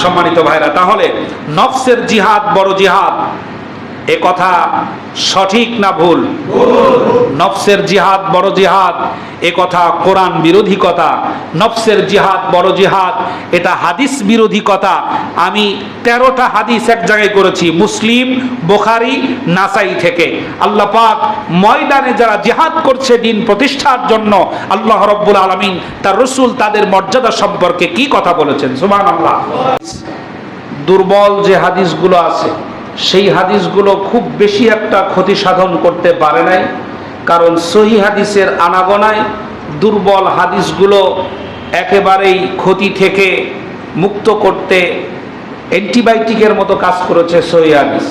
সম্মানিত ভাইরা, তাহলে নফসের জিহাদ বড় জিহাদ, এ কথা সঠিক না ভুল? নফসের জিহাদ বড় জিহাদ, এ কথা কোরআন বিরোধী কথা। নফসের জিহাদ বড় জিহাদ, এটা হাদিস বিরোধী কথা। আমি 13টা হাদিস এক জায়গায় করেছি, মুসলিম, বুখারী, নাসাই থেকে। আল্লাহ পাক ময়দানে যারা জিহাদ করছে দিন প্রতিষ্ঠার জন্য, আল্লাহ রাব্বুল আলামিন তার রাসূল তাদের মর্যাদা সম্পর্কে কি কথা বলেছেন, সুবহানাল্লাহ। দুর্বল যে হাদিসগুলো আছে সেই হাদিসগুলো খুব বেশি একটা ক্ষতি সাধন করতে পারে নাই, কারণ সহি হাদিসের আনাগোনায় দুর্বল হাদিসগুলো একেবারেই ক্ষতি থেকে মুক্ত করতে অ্যান্টিবায়োটিকের মতো কাজ করেছে সহি হাদিস।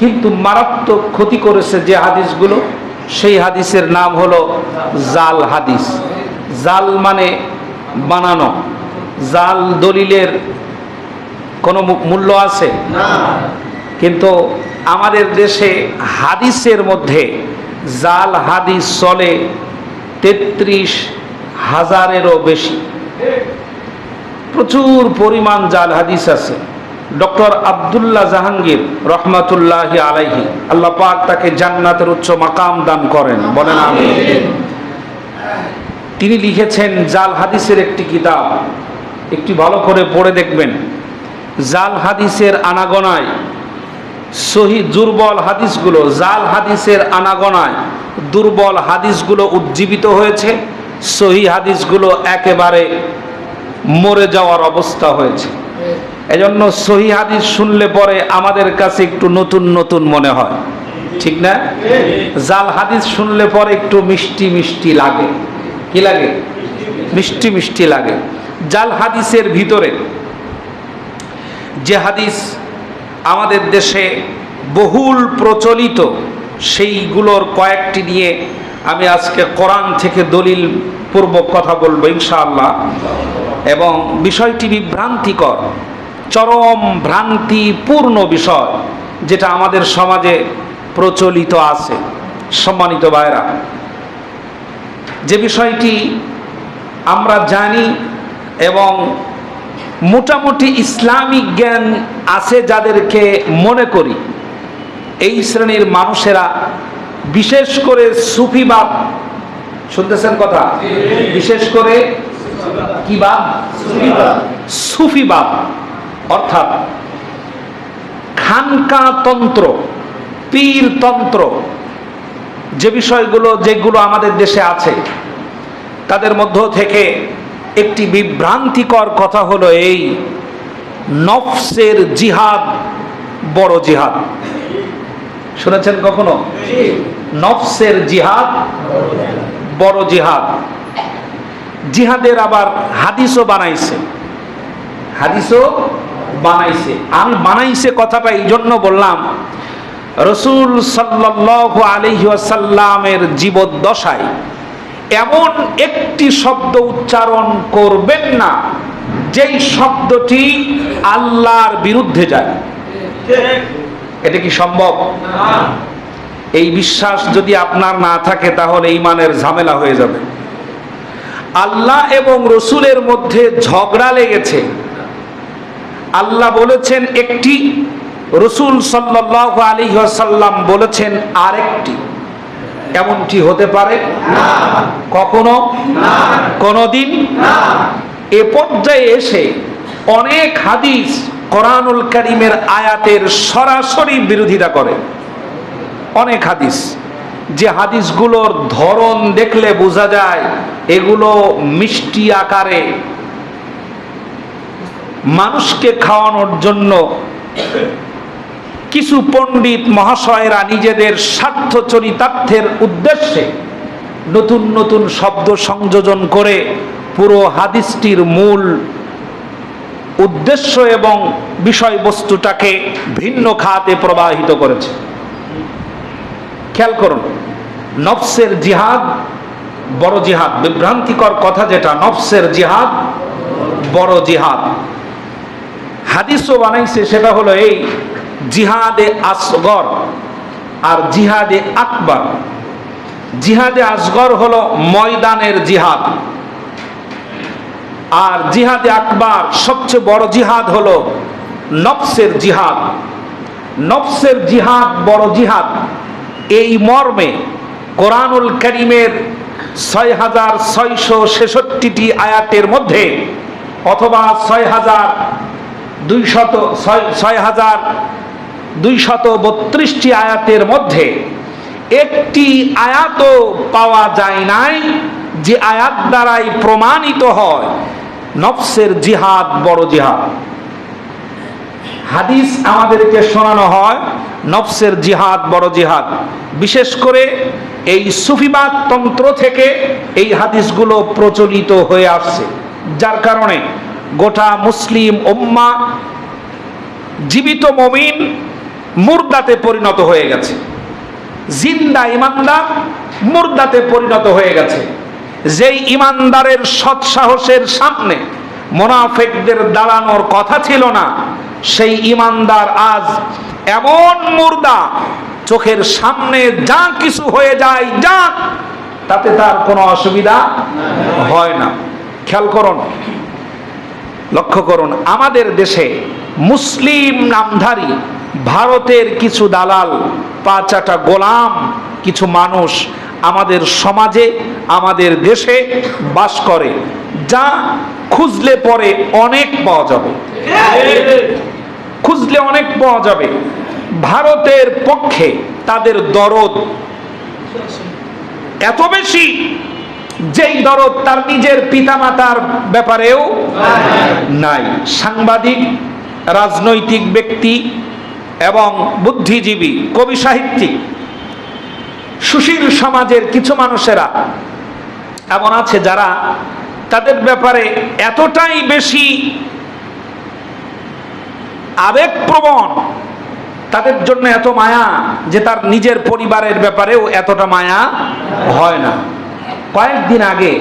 কিন্তু মারাত্মক ক্ষতি করেছে যে হাদিসগুলো, সেই হাদিসের নাম হলো জাল হাদিস। জাল মানে বানানো। জাল দলিলের কোনো মূল্য আছে না। কিন্তু আমাদের দেশে হাদিসের মধ্যে জাল হাদিস চলে 33,000-এরও বেশি। প্রচুর পরিমাণ জাল হাদিস আছে। ডক্টর আব্দুল্লাহ জাহাঙ্গীর রহমাতুল্লাহি আলাইহি, আল্লাহ পাক তাকে জান্নাতের উচ্চ মাকাম দান করেন, বলেন আমিন। তিনি লিখেছেন জাল হাদিসের একটি কিতাব, একটি ভালো করে পড়ে দেখবেন। জাল হাদিসের আনাগোনায় সহি দুর্বল হাদিসগুলো, জাল হাদিসের আনাগোনায় দুর্বল হাদিসগুলো উজ্জীবিত হয়েছে, সহি হাদিসগুলো একেবারে মরে যাওয়ার অবস্থা হয়েছে। এজন্য সহি হাদিস শুনলে পরে আমাদের কাছে একটু নতুন নতুন মনে হয়, ঠিক না? জাল হাদিস শুনলে পরে একটু মিষ্টি মিষ্টি লাগে। কি লাগে? মিষ্টি মিষ্টি লাগে। জাল হাদিসের ভিতরে যে হাদিস আমাদের দেশে বহুল প্রচলিত, সেইগুলোর কয়েকটি নিয়ে আমি আজকে কোরআন থেকে দলিল পূর্বক কথা বলবো ইনশাআল্লাহ। এবং বিষয়টি বিভ্রান্তিকর, চরম ভ্রান্তিপূর্ণ বিষয়, যেটা আমাদের সমাজে প্রচলিত আছে। সম্মানিত ভাইরা, যে বিষয়টি আমরা জানি এবং মোটামুটি ইসলামিক জ্ঞান আছে যাদেরকে মনে করি, এই শ্রেণীর মানুষেরা বিশেষ করে সুফিবাদ, শুনতেছেন কথা? বিশেষ করে কি বাদ? সুফিবাদ, অর্থাৎ খানকা তন্ত্র, পীর তন্ত্র, যে বিষয়গুলো যেগুলো আমাদের দেশে আছে, তাদের মধ্য থেকে একটি বিভ্রান্তিকর কথা হলো এই নফসের জিহাদ বড় জিহাদ। শুনেছেন কখনো? নফসের জিহাদ বড় জিহাদ। জিহাদের আবার হাদিসও বানাইছে, হাদিসও বানাইছে। আমি বানাইছে কথাটা এই জন্য বললাম, রাসূল সাল্লাল্লাহু আলাইহি ওয়াসাল্লামের জীবদ্দশায় এমন একটি শব্দ উচ্চারণ করবেন না যেই শব্দটি আল্লাহর বিরুদ্ধে যায়। এটা কি সম্ভব? এই বিশ্বাস যদি আপনার না থাকে তাহলে ঈমানের ঝামেলা হয়ে যাবে। আল্লাহ এবং রসুলের মধ্যে ঝগড়া লেগেছে, আল্লাহ বলেছেন একটি, রসুল সাল্লাল্লাহু আলাইহি ওয়াসাল্লাম বলেছেন আরেকটি। এমনটি হতে পারে না, কখনো না, কোনদিন না। এ পর্যায়ে এসে অনেক হাদিস কোরআনুল কারীমের আয়াতের সরাসরি বিরোধিতা করে। অনেক হাদিস, যে হাদিসগুলোর ধরন দেখলে বোঝা যায় এগুলো মিষ্টি আকারে মানুষকে খাওয়ানোর জন্য কিছু পণ্ডিত মহাশয়রা নিজেদের স্বার্থ চরিতার্থের উদ্দেশ্যে নতুন নতুন শব্দ সংযোজন করে পুরো হাদিসটির মূল উদ্দেশ্য এবং বিষয়বস্তুটাকে ভিন্ন খাতে প্রবাহিত করেছে। খেয়াল করুন, নফসের জিহাদ বড় জিহাদ, বিভ্রান্তিকর কথা যেটা, নফসের জিহাদ বড় জিহাদ। হাদিসও বানাইছে, সেটা হলো এই জিহাদে আসগর আর জিহাদে আকবার। জিহাদে আসগর হলো ময়দানের জিহাদ, আর জিহাদে আকবার সবচেয়ে বড় জিহাদ হলো নফসের জিহাদ। নফসের জিহাদ বড় জিহাদ, এই মর্মে কোরআনুল কারীমের ৬৬৬৬টি আয়াতের মধ্যে অথবা ৬২৩২টি আয়াতের মধ্যে একটি আয়াতও পাওয়া যায় নাই যে আয়াত দ্বারাই প্রমাণিত হয় নফসের জিহাদ বড় জিহাদ। হাদিস আমাদেরকে শোনানো হয় নফসের জিহাদ বড় জিহাদ। বিশেষ করে এই সুফিবাদ তন্ত্র থেকে এই হাদিসগুলো প্রচলিত হয়ে আসছে, যার কারণে গোটা মুসলিম উম্মাহ জীবিত মুমিন মুর্দাতে পরিণত হয়ে গেছে, জিন্দা ইমানদার মুর্দাতে পরিণত হয়ে গেছে। যেই ইমানদারের সৎ সাহসের সামনে মুনাফিকদের দাঁড়ানোর কথা ছিল না, সেই ইমানদার আজ এমন মুর্দা, চোখের সামনে যা কিছু হয়ে যায় যা, তাতে তার কোনো অসুবিধা হয় না। খেয়াল করুন, লক্ষ্য করুন, আমাদের দেশে মুসলিম নামধারী ভারতের কিছু দালাল, পাঁচাটা গোলাম কিছু মানুষ আমাদের সমাজে আমাদের দেশে বাস করে, যা খুঁজলে পরে অনেক পাওয়া যাবে, খুঁজলে অনেক পাওয়া যাবে। ভারতের পক্ষে তাদের দরদ এত বেশি, যেই দরদ তার নিজের পিতামাতার ব্যাপারেও নাই। সাংবাদিক, রাজনৈতিক ব্যক্তি এবং বুদ্ধিজীবী, কবি, সাহিত্যিক, সুশীল সমাজের কিছু মানুষেরা এমন আছে যারা তাদের ব্যাপারে এতটাই বেশি আবেগপ্রবণ, তাদের জন্য এত মায়া যে তার নিজের পরিবারের ব্যাপারেও এতটা মায়া হয় না। কয়েকদিন আগে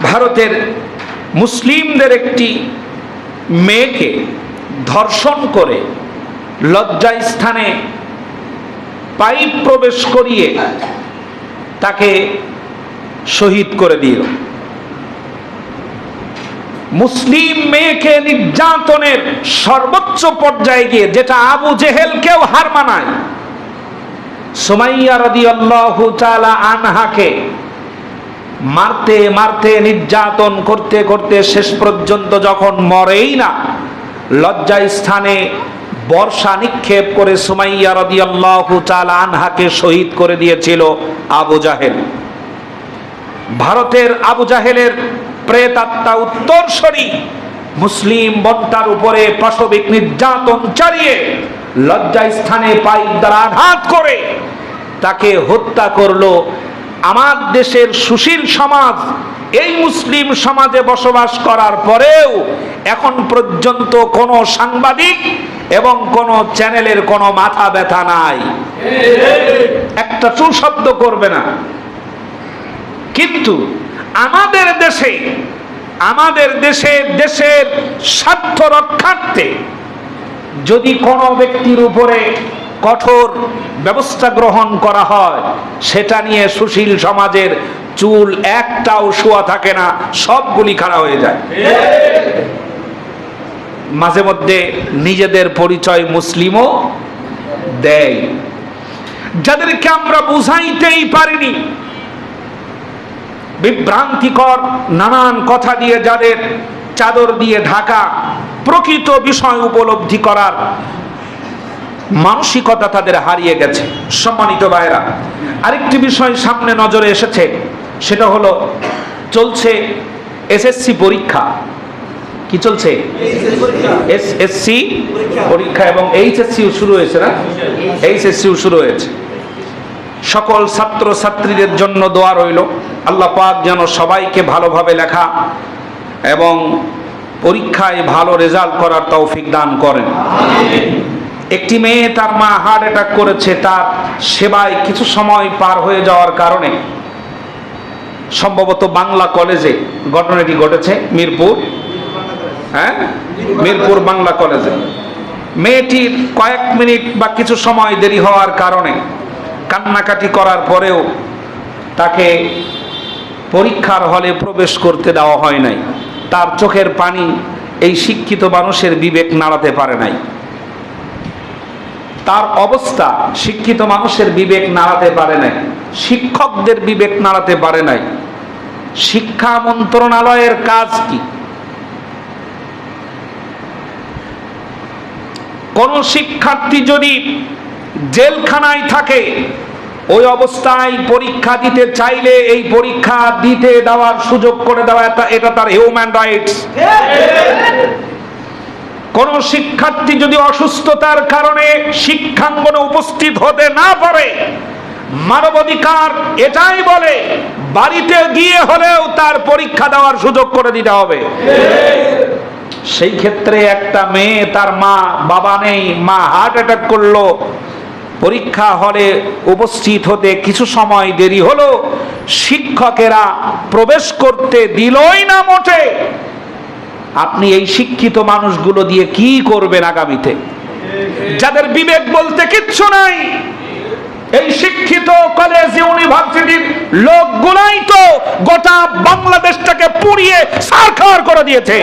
ভারতের মুসলিমদের একটি মেয়েকে ধর্ষণ করে লজ্জাস্থানে পাইপ প্রবেশ করিয়ে তাকে শহীদ করে দিল। মুসলিম মেয়েকে নির্যাতনের সর্বোচ্চ পর্যায়ে গিয়ে, যেটা আবু জেহেলকেও হার মানায়, সুমাইয়া রাদিয়াল্লাহু তাআলা আনহাকে মারতে মারতে নির্যাতন করতে করতে শেষ পর্যন্ত যখন মরেই না, লজ্জাস্থানে বর্ষা নিক্ষেপ করে সুমাইয়া রাদিয়াল্লাহু তাআলা আনহাকে শহীদ করে দিয়েছিল আবু জাহেল। ভারতের আবু জাহেলের প্রেতাত্মা উত্তরসূরি মুসলিম বন্টার উপরে পাশবিক নির্যাতন চালিয়ে লজ্জাস্থানে পাইপ দ্বারা আঘাত করে তাকে হত্যা করলো। আমার দেশের সুশীল সমাজ এই মুসলিম সমাজে বসবাস করার পরেও এখন পর্যন্ত কোনো সাংবাদিক এবং কোনো চ্যানেলের কোনো মাথা ব্যথা নাই, একটা চুল শব্দ করবে না। কিন্তু আমাদের দেশে দেশের স্বার্থ রক্ষার্থে যদি কোনো ব্যক্তির উপরে কঠোর ব্যবস্থা গ্রহণ করা হয়, সেটা নিয়ে সুশীল সমাজের চুল একটাও শোয়া থাকে না, সবগুলি খাড়া হয়ে যায়। মাঝে মধ্যে নিজেদের পরিচয় মুসলিমও দেয়, যাদেরকে আমরা বুঝাইতেই পারিনি। বিভ্রান্তিকর নানান কথা দিয়ে যাদের চাদর দিয়ে ঢাকা, প্রকৃত বিষয় উপলব্ধি করার মানসিকতা তাদের হারিয়ে গেছে। সম্মানিত ভাইরা, আরেকটি বিষয় সামনে নজরে এসেছে, সেটা হলো চলছে এসএসসি পরীক্ষা। কি চলছে? এসএসসি পরীক্ষা, এবং এইচএসসিও শুরু হয়েছে না? এইচএসসিও শুরু হয়েছে। সকল ছাত্র ছাত্রীদের জন্য দোয়া রইল, আল্লাহ পাক যেন সবাইকে ভালোভাবে লেখা এবং পরীক্ষায় ভালো রেজাল্ট করার তৌফিক দান করেন। একটি মেয়ে, তার মা হার্ট অ্যাটাক করেছে, তার সেবায় কিছু সময় পার হয়ে যাওয়ার কারণে সম্ভবত বাংলা কলেজে ঘটনাটি ঘটেছে, মিরপুর বাংলা কলেজে। মেয়েটির কয়েক মিনিট বা কিছু সময় দেরি হওয়ার কারণে কান্নাকাটি করার পরেও তাকে পরীক্ষার হলে প্রবেশ করতে দেওয়া হয় নাই, তার চোখের পানি এই শিক্ষিত মানুষের বিবেক নাড়াতে পারে নাই। তার অবস্থা শিক্ষিত মানুষের বিবেক নাড়াতে পারে নাই, শিক্ষকদের বিবেক নাড়াতে পারে নাই। শিক্ষা মন্ত্রণালয়ের কাজ কি? কোন শিক্ষার্থী যদি জেলখানায় থাকে, ওই অবস্থায় পরীক্ষা দিতে চাইলে এই পরীক্ষা দিতে দেওয়ার সুযোগ করে দেওয়া, এটা তার হিউম্যান রাইটস। কোন শিক্ষার্থী যদি অসুস্থতার কারণে শিক্ষাঙ্গনে উপস্থিত হতে না পারে, মানবাধিকার এটাই বলে বাড়িতে গিয়ে হলেও তার পরীক্ষা দেওয়ার সুযোগ করে দিতে হবে। সেই ক্ষেত্রে একটা মেয়ে, তার বাবা নেই, মা হার্ট অ্যাটাক করলো, পরীক্ষা হলে উপস্থিত হতে কিছু সময় দেরি হলো, শিক্ষকেরা প্রবেশ করতে দিলই না মোটে। আপনি এই শিক্ষিত মানুষগুলো দিয়ে কি করবেন আগামীতে? যাদের বিবেক বলতে কিচ্ছু নাই, এই শিক্ষিত কলেজ ইউনিভার্সিটির লোকগুলাই তো গোটা বাংলাদেশটাকে পুড়িয়ে ছারখার করে দিয়েছে।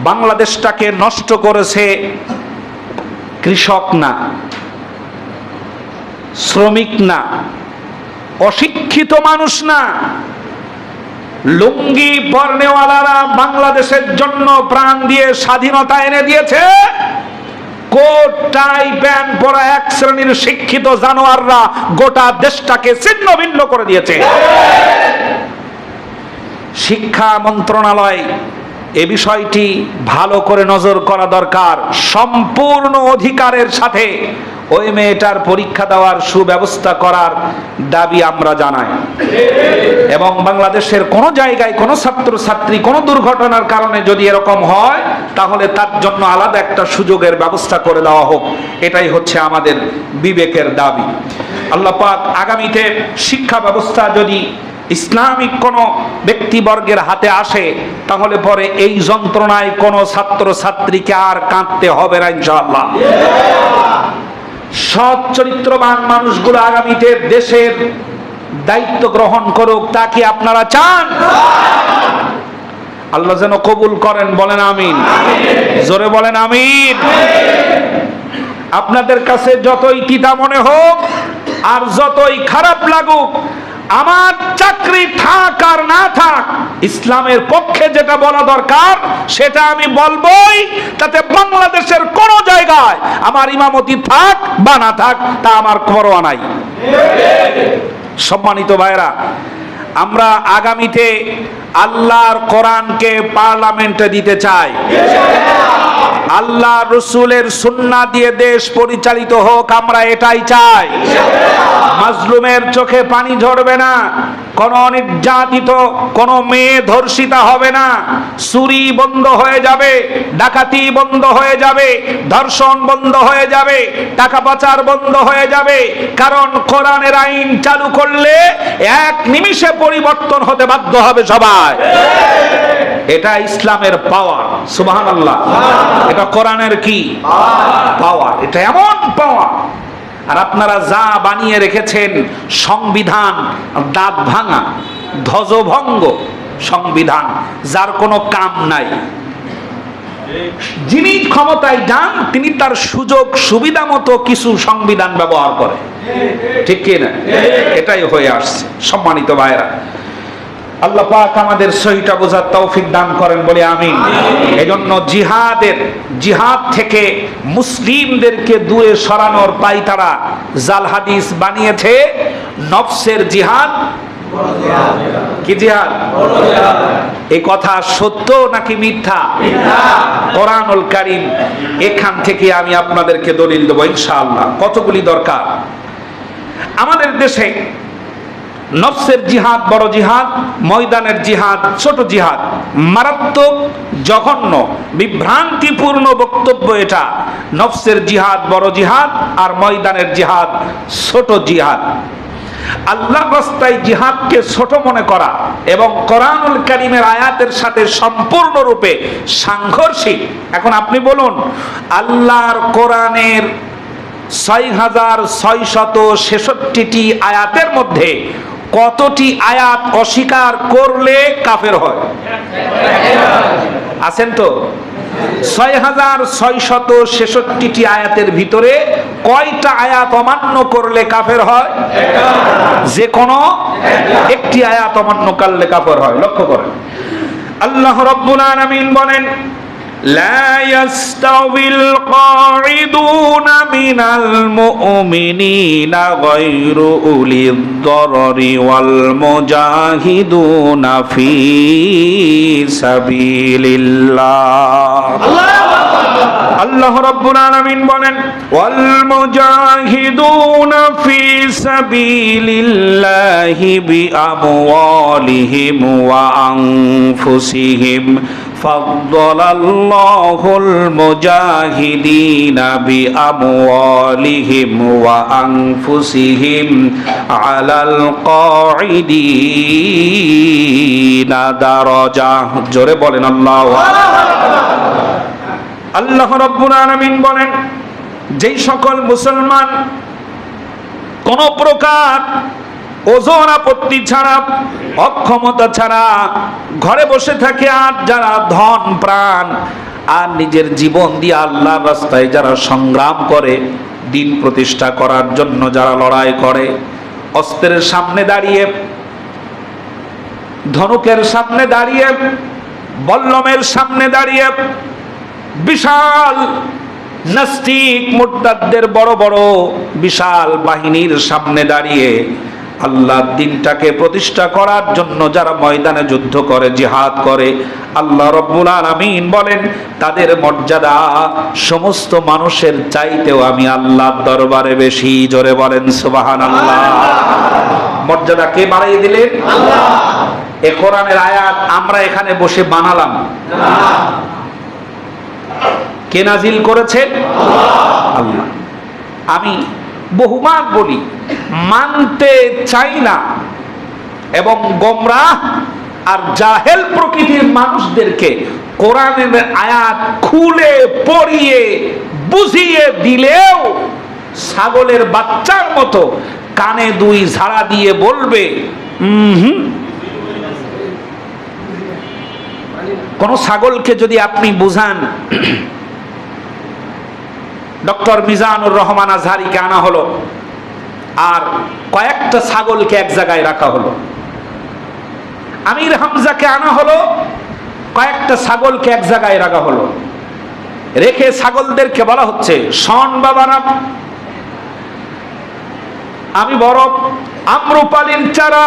বাংলাদেশটাকে নষ্ট করেছে কৃষক না, শ্রমিক না, অশিক্ষিত মানুষ না, লুঙ্গি পরনেওয়ালারা বাংলাদেশের জন্য প্রাণ দিয়ে স্বাধীনতা এনে দিয়েছে। কোট টাই প্যান্ট পরা এক শ্রেণীর শিক্ষিত জানোয়াররা গোটা দেশটাকে ছিন্ন ভিন্ন করে দিয়েছে। শিক্ষা মন্ত্রণালয় এ বিষয়টি ভালো করে নজর করা দরকার। সম্পূর্ণ অধিকারের সাথে ওই মেয়েটার পরীক্ষা দেওয়ার সুব্যবস্থা করার দাবি আমরা জানাই। এবং বাংলাদেশের কোন জায়গায় কোন ছাত্র ছাত্রী কোন দুর্ঘটনার কারণে যদি এরকম হয়, তাহলে তার জন্য আলাদা একটা সুযোগের ব্যবস্থা করে দেওয়া হোক। এটাই হচ্ছে আমাদের বিবেকের দাবি। আল্লাহ পাক আগামীতে শিক্ষা ব্যবস্থা যদি ইসলামিক কোন ব্যক্তিবর্গের হাতে আসে, তাহলে পরে এই যন্ত্রণায় কোন ছাত্র ছাত্রীকে আর কাঁদতে হবে না ইনশাআল্লাহ। সৎ চরিত্রবান মানুষগুলো আগামীতে দেশের দায়িত্ব গ্রহণ করুক, তা কি আপনারা চান? আল্লাহ যেন কবুল করেন, বলেন আমিন। জোরে বলেন আমিন। আপনাদের কাছে যতই তিতা মনে হোক আর যতই খারাপ লাগুক, আমার চাকরি থাক আর না থাক, ইসলামের পক্ষে যেটা বলা দরকার সেটা আমি বলবোই। তাতে বাংলাদেশের কোন জায়গায় আমার ইমামতি থাক বা না থাক, তা আমার পরোয়া নাই। সম্মানিত ভাইরা, আমরা আগামীতে আল্লাহর কোরআনকে পার্লামেন্টে দিতে চাই। আল্লাহ রসুলের সুন্নাহ দিয়ে দেশ পরিচালিত হোক, আমরা এটাই চাই। মাজলুমের চোখে পানি ঝরবে না, কোন নির্যাতিত কোন মেয়ে ধর্ষিতা হবে না, চুরি বন্ধ হয়ে যাবে, ডাকাতি বন্ধ হয়ে যাবে, ধর্ষণ বন্ধ হয়ে যাবে, টাকা পাচার বন্ধ হয়ে যাবে। কারণ কোরআনের আইন চালু করলে এক নিমিষে পরিবর্তন হতে বাধ্য হবে সবাই। এটা ইসলামের পাওয়ার। সুবহানাল্লাহ। এটা কোরআনের কি পাওয়ার, এটা এমন পাওয়ার। আর আপনারা যা বানিয়ে রেখেছেন সংবিধান, দাঁত ভাঙা, ধ্বজভঙ্গ সংবিধান, যার কোনো কাম নাই। যিনি ক্ষমতায় যান তিনি তার সুযোগ সুবিধা মতো কিছু সংবিধান ব্যবহার করে, ঠিক কি না? এটাই হয়ে আসছে। সম্মানিত ভাইরা, আল্লাহ পাক আমাদের সহিটা বোঝার তৌফিক দান করেন, বলে আমিন। এজন্য জিহাদ থেকে মুসলিমদেরকে দূরে সরানোর পায়তারা জাল হাদিস বানিয়েছে নফসের জিহাদ। কি জিহাদ? এই কথা সত্য নাকি মিথ্যা? কোরআনুল কারীম, এখান থেকে আমি আপনাদেরকে দলিল দেব ইনশাআল্লাহ। কতগুলি দরকার আমাদের দেশে। নফসের জিহাদ বড় জিহাদ, ময়দানের জিহাদ ছোট জিহাদ। মারাত্মক, জঘন্য, বিভ্রান্তিপূর্ণ বক্তব্য এটা। নফসের জিহাদ বড় জিহাদ আর ময়দানের জিহাদ ছোট জিহাদ। আল্লাহর রাস্তায় জিহাদকে ছোট মনে করা এবং কোরআনুল কারীমের আয়াতের সাথে সম্পূর্ণরূপে সাংঘর্ষিক। এখন আপনি বলুন, আল্লাহর কোরআনের 6666টি আয়াতের মধ্যে কতটি আয়াত অস্বীকার করলে কাফের হয়? আছেন তো? 6666টি আয়াতের ভিতরে কয়টা আয়াত অমান্য করলে কাফের হয়? যে কোনো একটি আয়াত অমান্য করলে কাফের হয়। লক্ষ্য করেন, আল্লাহ রাব্বুল আলামিন বলেন, লা ইয়াস্তাউিল কাঈদুনা মিনাল মুমিনিনা গায়রু উলিদ দাররি ওয়াল মুজাহিদুনা ফি সাবিলিল্লাহ। আল্লাহ রাব্বুল আলামিন বলেন, ওয়াল মুজাহিদুনা ফি সাবিলিল্লাহি বিআমওয়ালিহিম ওয়া আনফুসিহিম ফাদ্দালাল্লাহুল মুজাহিদিনা বিআমওয়ালিহিম ওয়া আনফুসিহিম আলাল কাঈদিনা দারাজা। জোরে বলেন আল্লাহু আকবার। আল্লাহ রাব্বুল আলামিন বলেন, যেই সকল মুসলমান কোন প্রকার ওজর আপত্তি ছাড়া, অক্ষমতা ছাড়া ঘরে বসে থাকে, আর যারা ধন প্রাণ আর নিজের জীবন দিয়ে আল্লাহর রাস্তায় যারা সংগ্রাম করে, দিন প্রতিষ্ঠা করার জন্য যারা লড়াই করে, অস্ত্রের সামনে দাঁড়িয়ে, ধনুকের সামনে দাঁড়িয়ে, বল্লমের সামনে দাঁড়িয়ে, বিশাল নাস্তিক মুরতাদদের বড় বড় বিশাল বাহিনীর সামনে দাঁড়িয়ে আল্লাহর দ্বীনটাকে প্রতিষ্ঠা করার জন্য যারা ময়দানে যুদ্ধ করে, জিহাদ করে, আল্লাহ রাব্বুল আলামিন বলেন তাদের মর্যাদা সমস্ত মানুষের চাইতেও আমি আল্লাহর দরবারে বেশি। জোরে বলেন সুবহানাল্লাহ। মর্যাদা কে বাড়িয়ে দিলেন? আল্লাহ। এই কোরআনের আয়াত আমরা এখানে বসে বানালাম না, কে নাজিল করেছেন? আল্লাহ। আমি বহুবার বলি, মানতে চাই না এবং গোমরাহ আর জাহেল প্রকৃতির মানুষদেরকে কোরআনের আয়াত খুলে পড়িয়ে বুঝিয়ে দিলেও ছাগলের বাচ্চার মতো কানে দুই ঝাড়া দিয়ে বলবে কোন ছাগলকে যদি আপনি বুঝান, ডক্টর মিজানুর রহমান আজহারিকে আনা হলো আর কয়েকটা ছাগলকে এক জায়গায় রাখা হলো, আমির হামজাকে আনা হলো, কয়েকটা ছাগলকে এক জায়গায় রাখা হলো, রেখে ছাগলদেরকে বলা হচ্ছে, শোন বাবারা, আমি বড় আম্রপালির চারা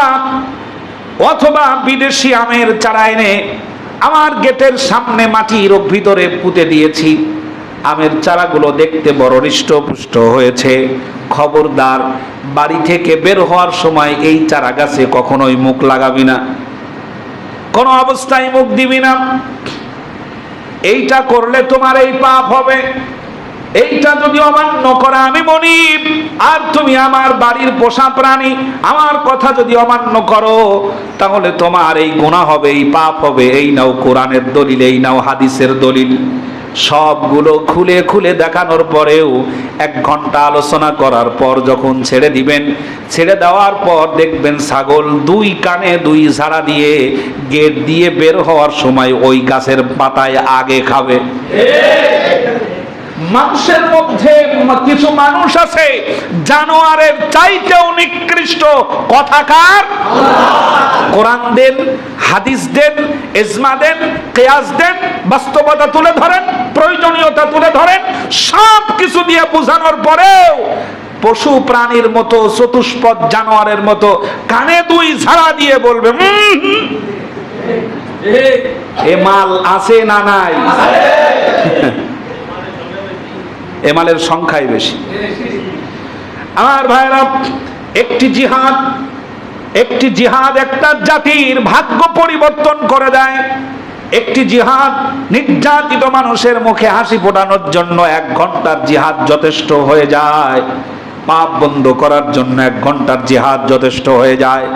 অথবা বিদেশি আমের চারা এনে আমার গেটের সামনে মাটির ভিতরে পুঁতে দিয়েছি, আমের চারাগুলো দেখতে বড় হৃষ্টপুষ্ট হয়েছে, খবরদার বাড়ি থেকে বের হওয়ার সময় এই চারা গাছে কখনোই মুখ লাগাবি না, কোন অবস্থায় মুখ দিবি না, এইটা করলে তোমার এই পাপ হবে, এইটা যদি অমান্য করা আমি মনিব, আর তুমি আমার বাড়ির পোষা প্রাণী, আমার কথা যদি অমান্য করো তাহলে তোমার এই গুনাহ হবে, এই পাপ হবে। এই নাও কোরআনের দলিল, এই নাও হাদিসের দলিল। সবগুলো খুলে খুলে দেখানোর পরেও 1 ঘন্টা আলোচনা করার পর যখন ছেড়ে দিবেন, ছেড়ে দেওয়ার পর দেখবেন ছাগল 2 কানে 2 ঝাড়া দিয়ে গেট দিয়ে বের হওয়ার সময় ওই গাছের পাতায় আগে খাবে। মানুষের মধ্যে কিছু মানুষ আছে জানোয়ারের চাইতেও নিকৃষ্ট। কথাকার? কোরআন দেন, হাদিস দেন, ইজমা দেন, কিয়াস দেন, বাস্তবতা তুলে ধরেন, প্রয়োজনীয়তা তুলে ধরেন, সব কিছু দিয়ে বোঝানোর পরেও পশু প্রাণীর মতো, চতুষ্পদ জানোয়ারের মতো কানে 2 ঝাড়া দিয়ে বলবে এ মাল আছে না নাই? এমালের সংখ্যাই বেশি। আমার ভাইরা, একটি জিহাদ একটা জাতির ভাগ্য পরিবর্তন করে দেয়। একটি জিহাদ নির্যাতিত মানুষের মুখে হাসি ফোটানোর জন্য 1 ঘন্টার জিহাদ যথেষ্ট হয়ে যায়, পাপ বন্ধ করার জন্য 1 ঘন্টার জিহাদ যথেষ্ট হয়ে যায়।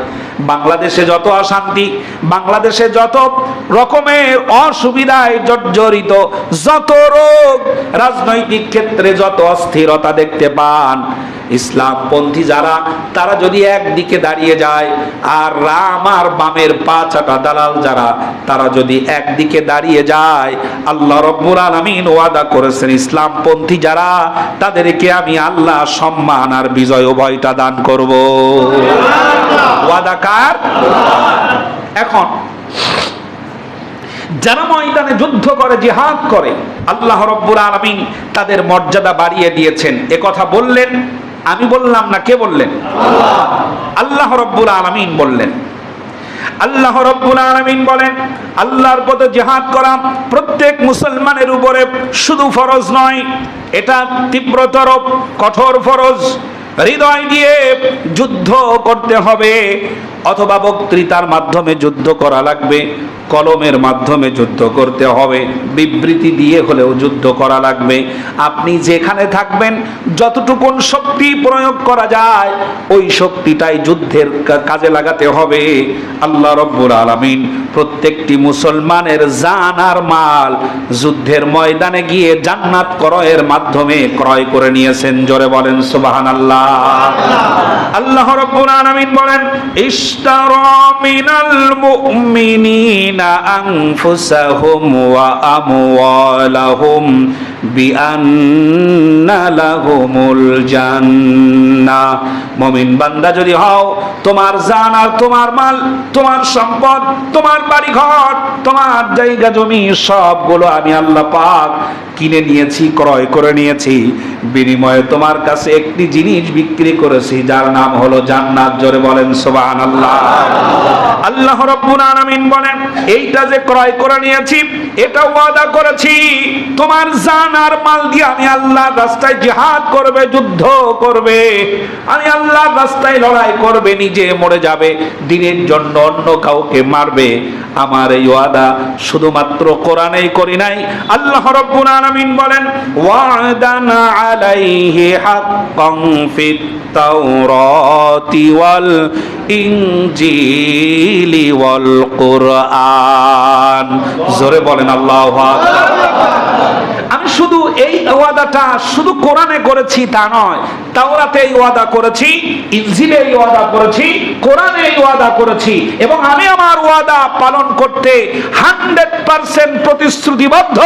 বাংলাদেশে যত অশান্তি, বাংলাদেশে যত রকমের অসুবিধায় জর্জরিত, যত রোগ, রাজনৈতিক ক্ষেত্রে যত অস্থিরতা দেখতে পান, ইসলামপন্থী যারা, তারা যদি একদিকে দাঁড়িয়ে যায়, আর রাম আর বামের পা চাটা দালাল যারা, তারা যদি একদিকে দাঁড়িয়ে যায়, আল্লাহ রাব্বুল আলামিন ওয়াদা করেছেন ইসলামপন্থী যারা, তাদেরকে আমি আল্লাহ সম্মান আর বিজয় উভয়টা দান করব। ওয়াদা কার? এখন যারা ময়দানে যুদ্ধ করে, জিহাদ করে, আল্লাহ রাব্বুল আলামিন তাদের মর্যাদা বাড়িয়ে দিয়েছেন। এ কথা বললেন, আমি বললাম না, কে বললেন? আল্লাহ রাব্বুল আলামিন বললেন। আল্লাহ রাব্বুল আলামিন বলেন, আল্লাহর পথে জিহাদ করা প্রত্যেক মুসলমানের উপরে শুধু ফরজ নয়, এটা তীব্রতর কঠোর ফরজ। হৃদয় দিয়ে যুদ্ধ করতে হবে, অথবা বক্তৃতার মাধ্যমে যুদ্ধ করা লাগবে, কলমের মাধ্যমে যুদ্ধ করতে হবে, বিবৃতি দিয়ে হলেও যুদ্ধ করা লাগবে। আপনি যেখানে থাকবেন যতটুকুন শক্তি প্রয়োগ করা যায় ওই শক্তিটাই যুদ্ধের কাজে লাগাতে হবে। আল্লাহ রাব্বুল আলামিন প্রত্যেকটি মুসলমানের জান আর মাল যুদ্ধের ময়দানে গিয়ে জান্নাত ক্রয়ের মাধ্যমে ক্রয় করে নিয়েছেন। জোরে বলেন সুবহানাল্লাহ। আল্লাহ রাব্বুল আলামিন বলেন, ইশতারা মিনাল মুমিনিনা আনফুসাহুম ওয়া আমওয়ালাহুম বিআন্না লাহুমুল জান্নাহ। মুমিন বান্দা যদি হও, তোমার জান আর তোমার মাল, তোমার সম্পদ, তোমার বাড়ি ঘর, তোমার জায়গা জমি সবগুলো আমি আল্লাহ পাক কিনে নিয়েছি, ক্রয় করে নিয়েছি, বিনিময়ে তোমার কাছে একটি জিনিস বিক্রি করেছি, যার নাম হলো জান্নাত। জোরে বলেন সুবহানাল্লাহ। আল্লাহ রাব্বুল আলামিন বলেন, এইটা যে ক্রয় করে নিয়েছি, এটা ওয়াদা করেছি তোমার জান আর মাল দিয়ে আমি আল্লাহর রাস্তায় জিহাদ করবে, যুদ্ধ করবে, আমি আল্লাহর রাস্তায় লড়াই করবে, নিজে মরে যাবে, দ্বীনের জন্য অন্য কাউকে মারবে। আমার এই ওয়াদা শুধুমাত্র কোরআনেই করি নাই। আল্লাহ রাব্বুল আলামিন বলেন, ওয়াদান আলাইহি হাক্কান ফিত তাওরাতি ওয়াল ইনজিলি ওয়াল কুরআন। জোরে বলেন আল্লাহু আকবার। আমি শুধু এই ওয়াদাটা শুধু কোরআনে করেছি তা নয়, তাওরাতে এই ওয়াদা করেছি, ইনজিলে এই ওয়াদা করেছি, কোরআনে এই ওয়াদা করেছি, এবং আমি আমার ওয়াদা পালন করতে 100% প্রতিশ্রুতিবদ্ধ।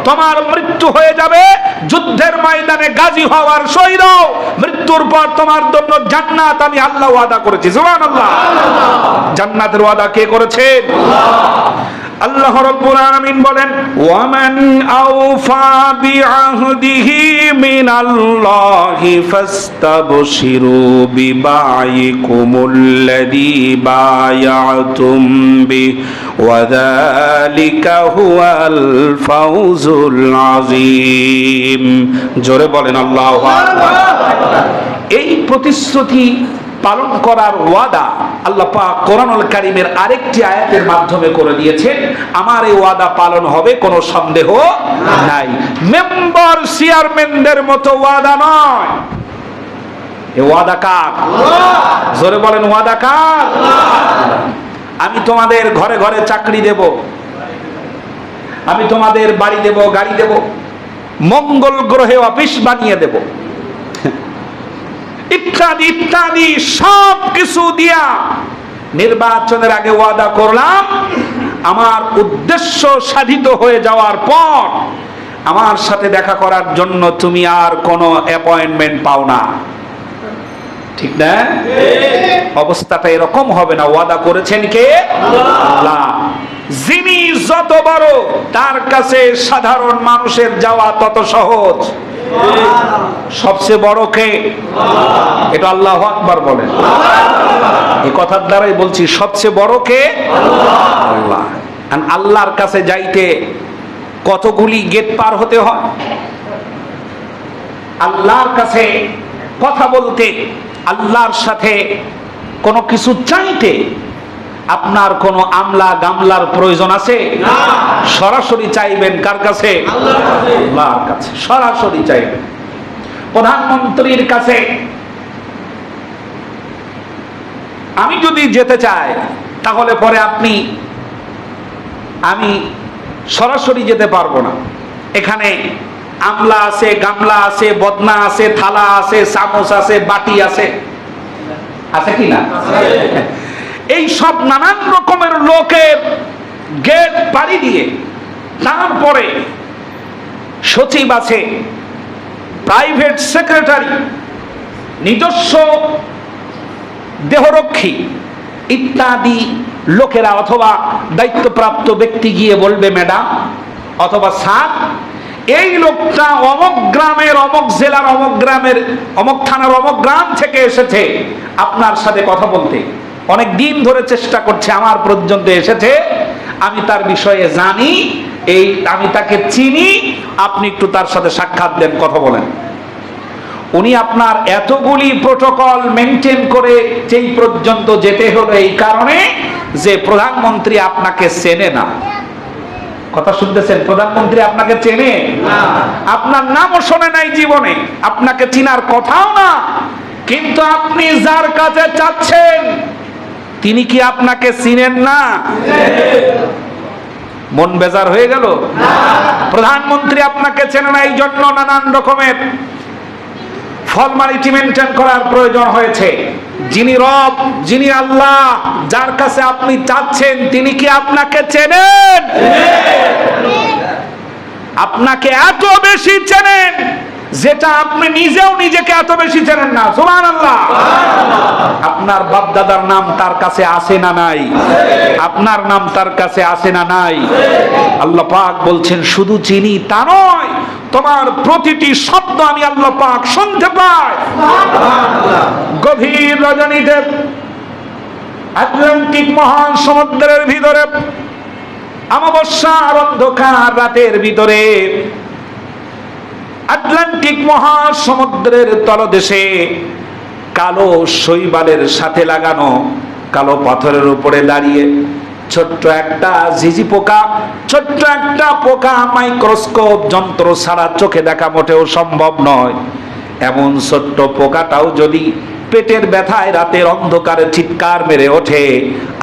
তোমার মৃত্যু হয়ে যাবে, যুদ্ধের ময়দানে গাজী হওয়ার শহীদ হও, মৃত্যুর পর তোমার জন্য জান্নাত আমি আল্লাহ ওয়াদা করেছি। সুবহানাল্লাহ। জান্নাতের ওয়াদা কে করেছেন? আল্লাহ রাব্বুল আলামিন বলেন, ওয়ামান আওফা বিআহদিহি মিনাল্লাহি ফাস্তাবশিরু বিবাইকুমুল্লাযী বায়াতুম বিহি ওয়া যালিকা হুয়াল ফাওজুল আযীম। জোরে বলেন আল্লাহু আকবার। এই প্রতিশ্রুতি পালন করার ওয়াদা আল্লাহ পাক কোরআনুল কারীমের আরেকটি আয়াতের মাধ্যমে করে দিয়েছেন। আমার এই ওয়াদা পালন হবে, কোনো সন্দেহ নাই। মেম্বার চেয়ারম্যানদের মতো ওয়াদা নয়। এই ওয়াদা কার? জোরে বলেন, ওয়াদা কার? আমি তোমাদের ঘরে ঘরে চাকরি দেব, আমি তোমাদের বাড়ি দেব, গাড়ি দেব, মঙ্গল গ্রহে অফিস বানিয়ে দেব, ইত্যাদি ইত্যাদি সব কিছু দিয়া নির্বাচনের আগে ওয়াদা করলাম, আমার উদ্দেশ্য সাধিত হয়ে যাওয়ার পর আমার সাথে দেখা করার জন্য তুমি আর কোনো অ্যাপয়েন্টমেন্ট পাও না। ঠিক না? অবস্থাটা এরকম হবে না। ওয়াদা করেছেন কে? আল্লাহ। যিনি যত বড়, তার কাছে সাধারণ মানুষের যাওয়া তত সহজ। সবচেয়ে বড় কে? এটা আল্লাহু আকবার বলেন। এই কথার দ্বারাই বলছি, সবচেয়ে বড় কে? আল্লাহ। আল্লাহর কাছে যাইতে কতগুলি গেট পার হতে হয়। আল্লাহর কাছে কথা বলতে, আল্লাহর সাথে কোনো কিছু চাইতে আপনার কোনো আমলা গামলার প্রয়োজন আছে? সরাসরি চাইবেন কার কাছে? আল্লাহর কাছে সরাসরি চাইবেন। প্রধানমন্ত্রীর কাছে আমি যদি যেতে চাই, তাহলে পরে আমি সরাসরি যেতে পারবো না। এখানে আমলা আছে, গামলা আছে, বদনা আছে, থালা আছে, চামচ আছে, বাটি আছে, আছে কি না? এই সব নানান রকমের লোকের গেট পাড়ি দিয়ে তারপরে সচিব আছে, প্রাইভেট সেক্রেটারি, নিজস্ব দেহরক্ষী ইত্যাদি লোকেরা অথবা দায়িত্বপ্রাপ্ত ব্যক্তি গিয়ে বলবে, ম্যাডাম অথবা স্যার, এই লোকটা অমুক গ্রামের, অমুক জেলার, অমুক গ্রামের, অমুক থানার, অমুক গ্রাম থেকে এসেছে আপনার সাথে কথা বলতে, অনেক দিন ধরে চেষ্টা করছে, আমার পর্যন্ত এসেছে, আমি তার বিষয়ে জানি, আমি তাকে চিনি, আপনি একটু তার সাথে সাক্ষাৎ দেন, কথা বলেন। উনি আপনার এতগুলি প্রোটোকল মেনটেন করে সেই পর্যন্ত যেতে হলো এই কারণে যে প্রধানমন্ত্রী আপনাকে চেনে না। কথা শুনতেছেন? প্রধানমন্ত্রী আপনাকে চেনে না, আপনার নামও শোনে নাই জীবনে, আপনাকে চিনার কথাও না, কিন্তু আপনি যার কাছে চাচ্ছেন তিনি কি আপনাকে চিনেন না? মন বেজার হয়ে গেল? প্রধানমন্ত্রী আপনাকে চেনে না, এই জন্য নানান রকমের ফর্মালিটি মেনটেন করার প্রয়োজন হয়েছে। যিনি রব, যিনি আল্লাহ, যার কাছে আপনি চাচ্ছেন তিনি কি আপনাকে চেনেন? আপনাকে এত বেশি চেনেন যেটা আপনি নিজেও নিজেকে এত বেশি চেনেন না। সুবহানাল্লাহ। আপনার বাপ দাদার নাম তার কাছে আসে না নাই? আপনার নাম তার কাছে আসে না নাই? আল্লাহ পাক বলছেন শুধু চিনি তা নয়, তোমার প্রতিটি শব্দ আমি আল্লাহ পাক শুনতে পাই। গভীর রজনীতে আটলান্টিক মহাসমুদ্রের ভিতরে, অমাবস্যার অন্ধকার রাতের ভিতরে, আটলান্টিক মহাসমুদ্রের তলদেশে কালো শৈবালের সাথে লাগানো কালো পাথরের উপরে দাঁড়িয়ে ছোট্ট একটা ঝিঝি পোকা, ছোট্ট একটা পোকা, মাইক্রোস্কোপ যন্ত্র ছাড়া চোখে দেখা মোটেও সম্ভব নয়, এমন ছোট্ট পোকাটাও যদি পেটের ব্যথায় রাতের অন্ধকারে চিৎকার মেরে ওঠে,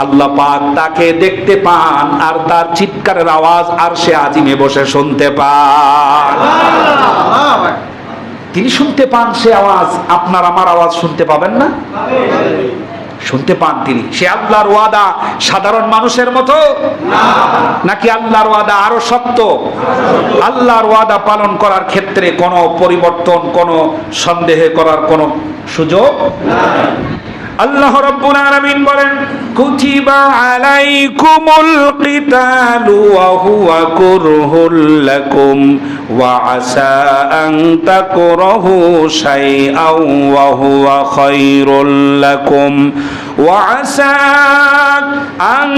আল্লাহ পাক তাকে দেখতে পান আর তার চিৎকারের আওয়াজ আরশে আজিমে বসে শুনতে পান। তিনি শুনতে পান সে আওয়াজ, আপনার আমার আওয়াজ শুনতে পাবেন না? শুনতে পান তিনি। সে আল্লাহর ওয়াদা সাধারণ মানুষের মতো নাকি আল্লাহর ওয়াদা আরো শক্ত? আল্লাহর ওয়াদা পালন করার ক্ষেত্রে কোনো পরিবর্তন, কোনো সন্দেহ করার কোনো সুযোগ নাই। আল্লাহ রাব্বুল আলামিন বলেন, কুতিবা আলাইকুমুল কিতালু ওয়া হুয়া কুরহুল লাকুম ওয়া আসা আন তাকরাহু শাইআন ওয়া হুয়া খায়রুল লাকুম ওয়া আসা আন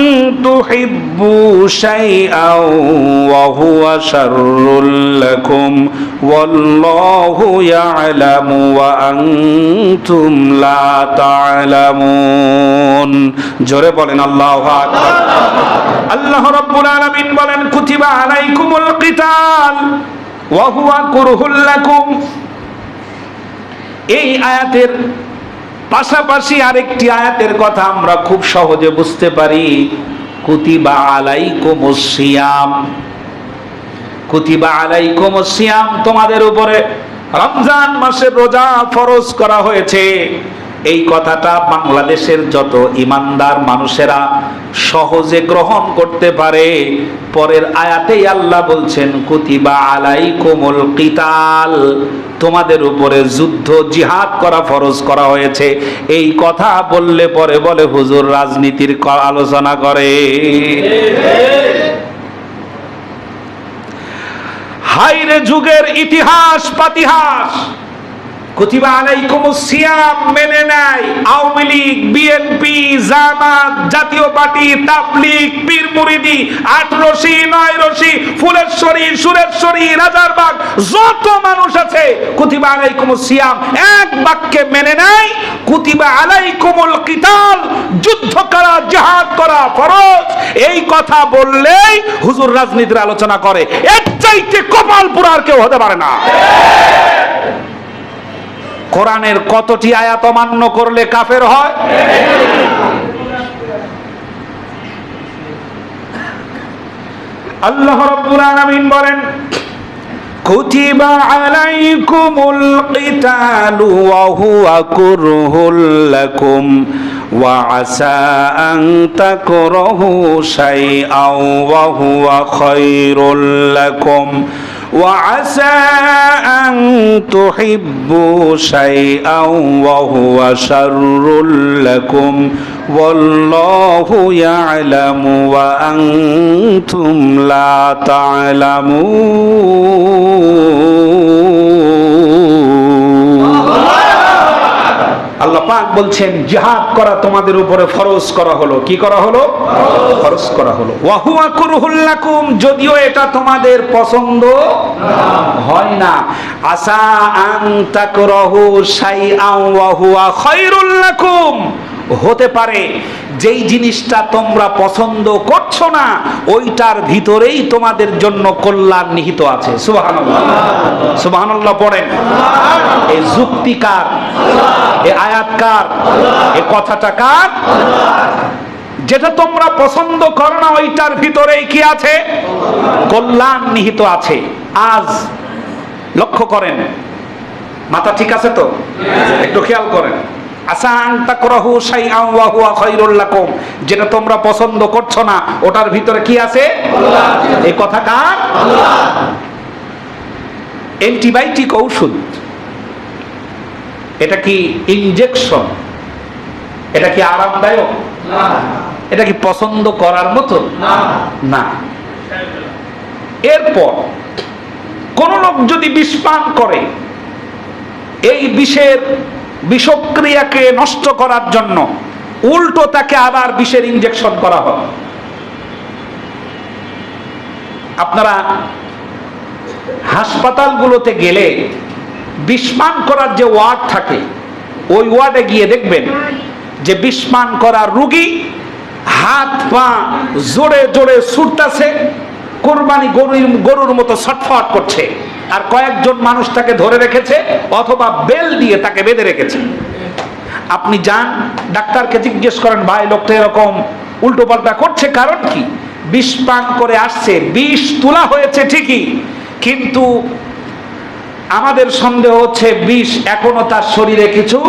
তুহিব্বু শাইআন ওয়া হুয়া শাররুল লাকুম ওয়াল্লাহু ইয়ালামু ওয়া আনতুম লা তা'লামুন। জোরে বলেন আল্লাহু আকবার। আল্লাহ রাব্বুল আলামিন বলেন, কুতিবা আলাইকুমুল কিতাল ওয়া হুয়া কুরহুল লাকুম। এই আয়াতের পাশাপাশি আরেকটি আয়াতের কথা আমরা খুব সহজে বুঝতে পারি, কুতিবা আলাইকুমুস সিয়াম। কুতিবা আলাইকুমুস সিয়াম, তোমাদের উপরে রমজান মাসের রোজা ফরজ করা হয়েছে। এই কথাটা বাংলাদেশের যত ইমানদার মানুষেরা সহজে গ্রহণ করতে পারে, পরের আয়াতেই আল্লাহ বলছেন কুতিবা আলাইকুমুল কিতাল, তোমাদের উপরে যুদ্ধ জিহাদ করা ফরজ করা হয়েছে। এই কথা বললে পরে বলে হুজুর রাজনীতির আলোচনা করে। হাইরে যুগের ইতিহাস পাতিহাস। কুতিবা আলাইকুমুস সিয়াম মেনে নাই আওয়ামী লীগ, বিএনপি, জামাত, জাতীয় পার্টি, তাবলীগ, পীর মুরিদি, আটরশি, নয়রশি, ফুলেশ্বরী, সুরেশ্বরী, রাজারবাগ, যত মানুষ আছে কুতিবা আলাইকুমুস সিয়াম এক বাক্যে মেনে নাই। কুতিবা আলাইকুমুল কিতাল, যুদ্ধ করা, জিহাদ করা ফরজ। এই কথা বললেই হুজুর রাজনীতির আলোচনা করে। এর চাইতে কপাল পুরা আর কেউ হতে পারে না। কোরআনের কতটি আয়াত অমান্য করলে কাফের হয়? আল্লাহ রাব্বুল আলামিন বলেন, কুতিবা আলাইকুমুল কিতালু ওয়া হুয়া কুরহুল লাকুম ওয়া আসা আন তাকরাহু শাইআন ওয়া হুয়া খায়রুল লাকুম وعسى أن تحبوا شيئا وهو شر لكم والله يعلم وأنتم لا تعلمون আল্লাহ পাক বলছেন জিহাদ করা তোমাদের উপরে ফরজ করা হলো। কি করা হলো? ফরজ করা হলো। ওয়া হুয়া কুরহুল লাকুম, যদিও এটা তোমাদের পছন্দ হয় না। আসা আন তাকরাহু শাইআন ওয়া হুয়া খায়রুল লাকুম, হতে পারে যেই জিনিসটা তোমরা পছন্দ করছো না ওইটার ভিতরেই তোমাদের জন্য কল্যাণ নিহিত আছে। সুবহানাল্লাহ, সুবহানাল্লাহ পড়েন। এই যুক্তিকার, এই আয়াতকার, এই কথাটা কার? যেটা তোমরা পছন্দ করো না ওইটার ভিতরেই কি আছে? কল্যাণ নিহিত আছে। আজ লক্ষ্য করেন, মাথা ঠিক আছে তো? একটু খেয়াল করেন। আসা আন তাকরাহু শাইআন ওয়া হুয়া খায়রুল লাকুম, যেটা তোমরা পছন্দ করছো না ওটার ভিতরে কি আছে? এই কথা কার? অ্যান্টিবায়োটিক ঔষধ, এটা কি ইনজেকশন? এটা কি আরামদায়ক? না। এটা কি পছন্দ করার মতো? না। এরপর কোন লোক যদি বিষ পান করে, এই বিষের বিষক্রিয়াকে নষ্ট করার জন্য উল্টো তাকে আবার বিষের ইনজেকশন করা হয়। আপনারা হাসপাতালগুলোতে গেলে বিষ পান করার যে ওয়ার্ড থাকে ওই ওয়ার্ডে গিয়ে দেখবেন যে বিষ পান করার রোগী হাত পা জোরে জোরে ছুটতাছে, কোরবানি গরুর মতো ছটফট করছে, আর কয়েকজন মানুষ তাকে ধরে রেখেছে অথবা বেল দিয়ে তাকে বেঁধে রেখেছে। আপনি যান, ডাক্তারকে জিজ্ঞেস করেন, ভাই লোকটা এরকম উল্টো পাল্টা করছে কারণ কি? বিষ পান করে আসছে, বিষ তোলা হয়েছে ঠিকই, কিন্তু আমাদের সন্দেহ হচ্ছে বিষ এখনো তার শরীরে কিছু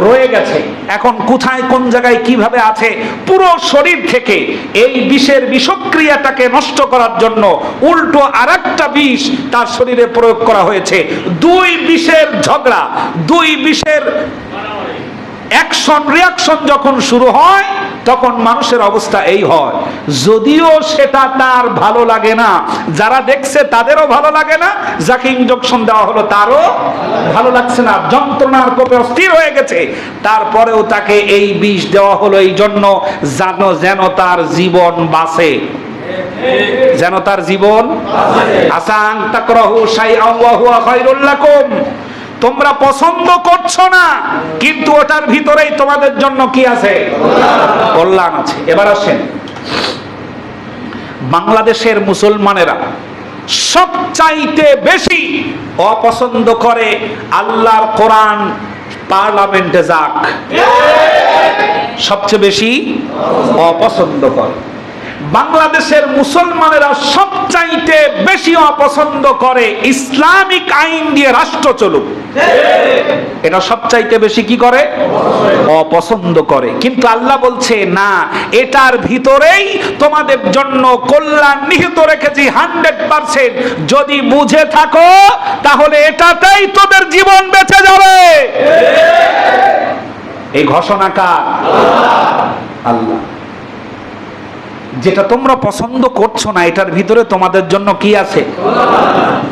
রয়ে গেছে। এখন কোথায় কোন জায়গায় কিভাবে আছে, পুরো শরীর থেকে এই বিষের বিষক্রিয়াটাকে নষ্ট করার জন্য উল্টো আরেকটা বিষ তার শরীরে প্রয়োগ করা হয়েছে। দুই বিষের ঝগড়া, দুই বিষের অ্যাকশন রিয়াকশন যখন শুরু হয় তখন মানুষের অবস্থা এই হয়। যদিও সেটা তার ভালো লাগে না, যারা দেখছে তাদেরও ভালো লাগে না, যাকে ইনজেকশন দেওয়া হলো তারও ভালো লাগছে না, যন্ত্রণার কোপে অস্থির হয়ে গেছে, তারপরেও তাকে এই বিষ দেওয়া হলো এই জন্য যেন তার জীবন বাঁচে, যেন তার জীবন। আসা আন তাকরাহু শাইআন ওয়া হুয়া খায়রুল লাকুম, তোমরা পছন্দ করছো না কিন্তু ওটার ভিতরেই তোমাদের জন্য কি আছে? কল্যাণ আছে। এবার আসেন, বাংলাদেশের মুসলমানেরা সবচাইতে বেশি অপছন্দ করে আল্লাহর কোরআন পার্লামেন্টে যাক, সবচেয়ে বেশি অপছন্দ করে। বাংলাদেশের মুসলমানেরা সবচাইতে বেশি অপছন্দ করে ইসলামিক আইন দিয়ে রাষ্ট্র চলুক, এটা সবচাইতে বেশি কি করে? অপছন্দ করে। কিন্তু আল্লাহ বলছে না, এটার ভিতরেই তোমাদের জন্য কল্যাণ নিহিত রেখেছি 100%। যদি বুঝে থাকো তাহলে এটাতেই তোদের জীবন বেঁচে যাবে। এই ঘোষণা কার? আল্লাহ। যেটা তোমরা পছন্দ করছো না এটার ভিতরে তোমাদের জন্য কি আছে?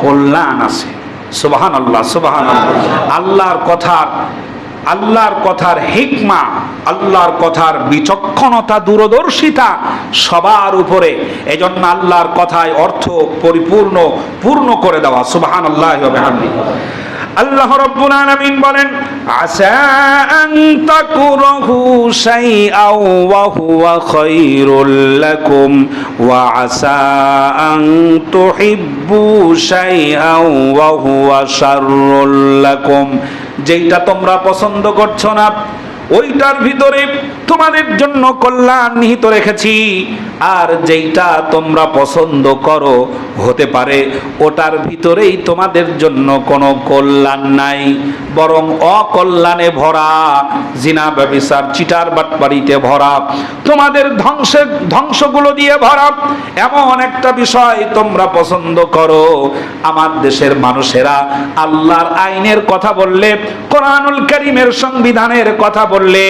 কল্যাণ আছে। সুবহানাল্লাহ, সুবহানাল্লাহ। আল্লাহর কথার হিকমা, আল্লাহর কথার বিচক্ষণতা, দূরদর্শিতা সবার উপরে। এজন্য আল্লাহর কথায় অর্থ পূর্ণ করে দেওয়া। সুবহানাল্লাহি ওয়া বিহামদিহি। আল্লাহ রাব্বুল আলামিন বলেন, আসা আন তাকরাহু শাইআন ওয়া হুয়া খায়রুল লাকুম ওয়া আসা আন তুহিব্বু শাইআন ওয়া হুয়া শাররুল লাকুম, যেটা তোমরা পছন্দ করছো না ওইটার ভিতরে তোমাদের জন্য কল্যাণ নিহিত রেখেছি, আর যেইটা তোমরা পছন্দ করো হতে পারে ওটার ভিতরেই তোমাদের জন্য কোনো কল্যাণ নাই, বরং অকল্যাণে ভরা, জিনা ব্যভিচার চিটার বাটপাড়িতে ভরা, তোমাদের ধ্বংসগুলো দিয়ে ভরা এমন একটা বিষয় তোমরা পছন্দ করো। আমার দেশের মানুষেরা আল্লাহর আইনের কথা বললে, কোরআনুল কারীমের সংবিধানের কথা বললে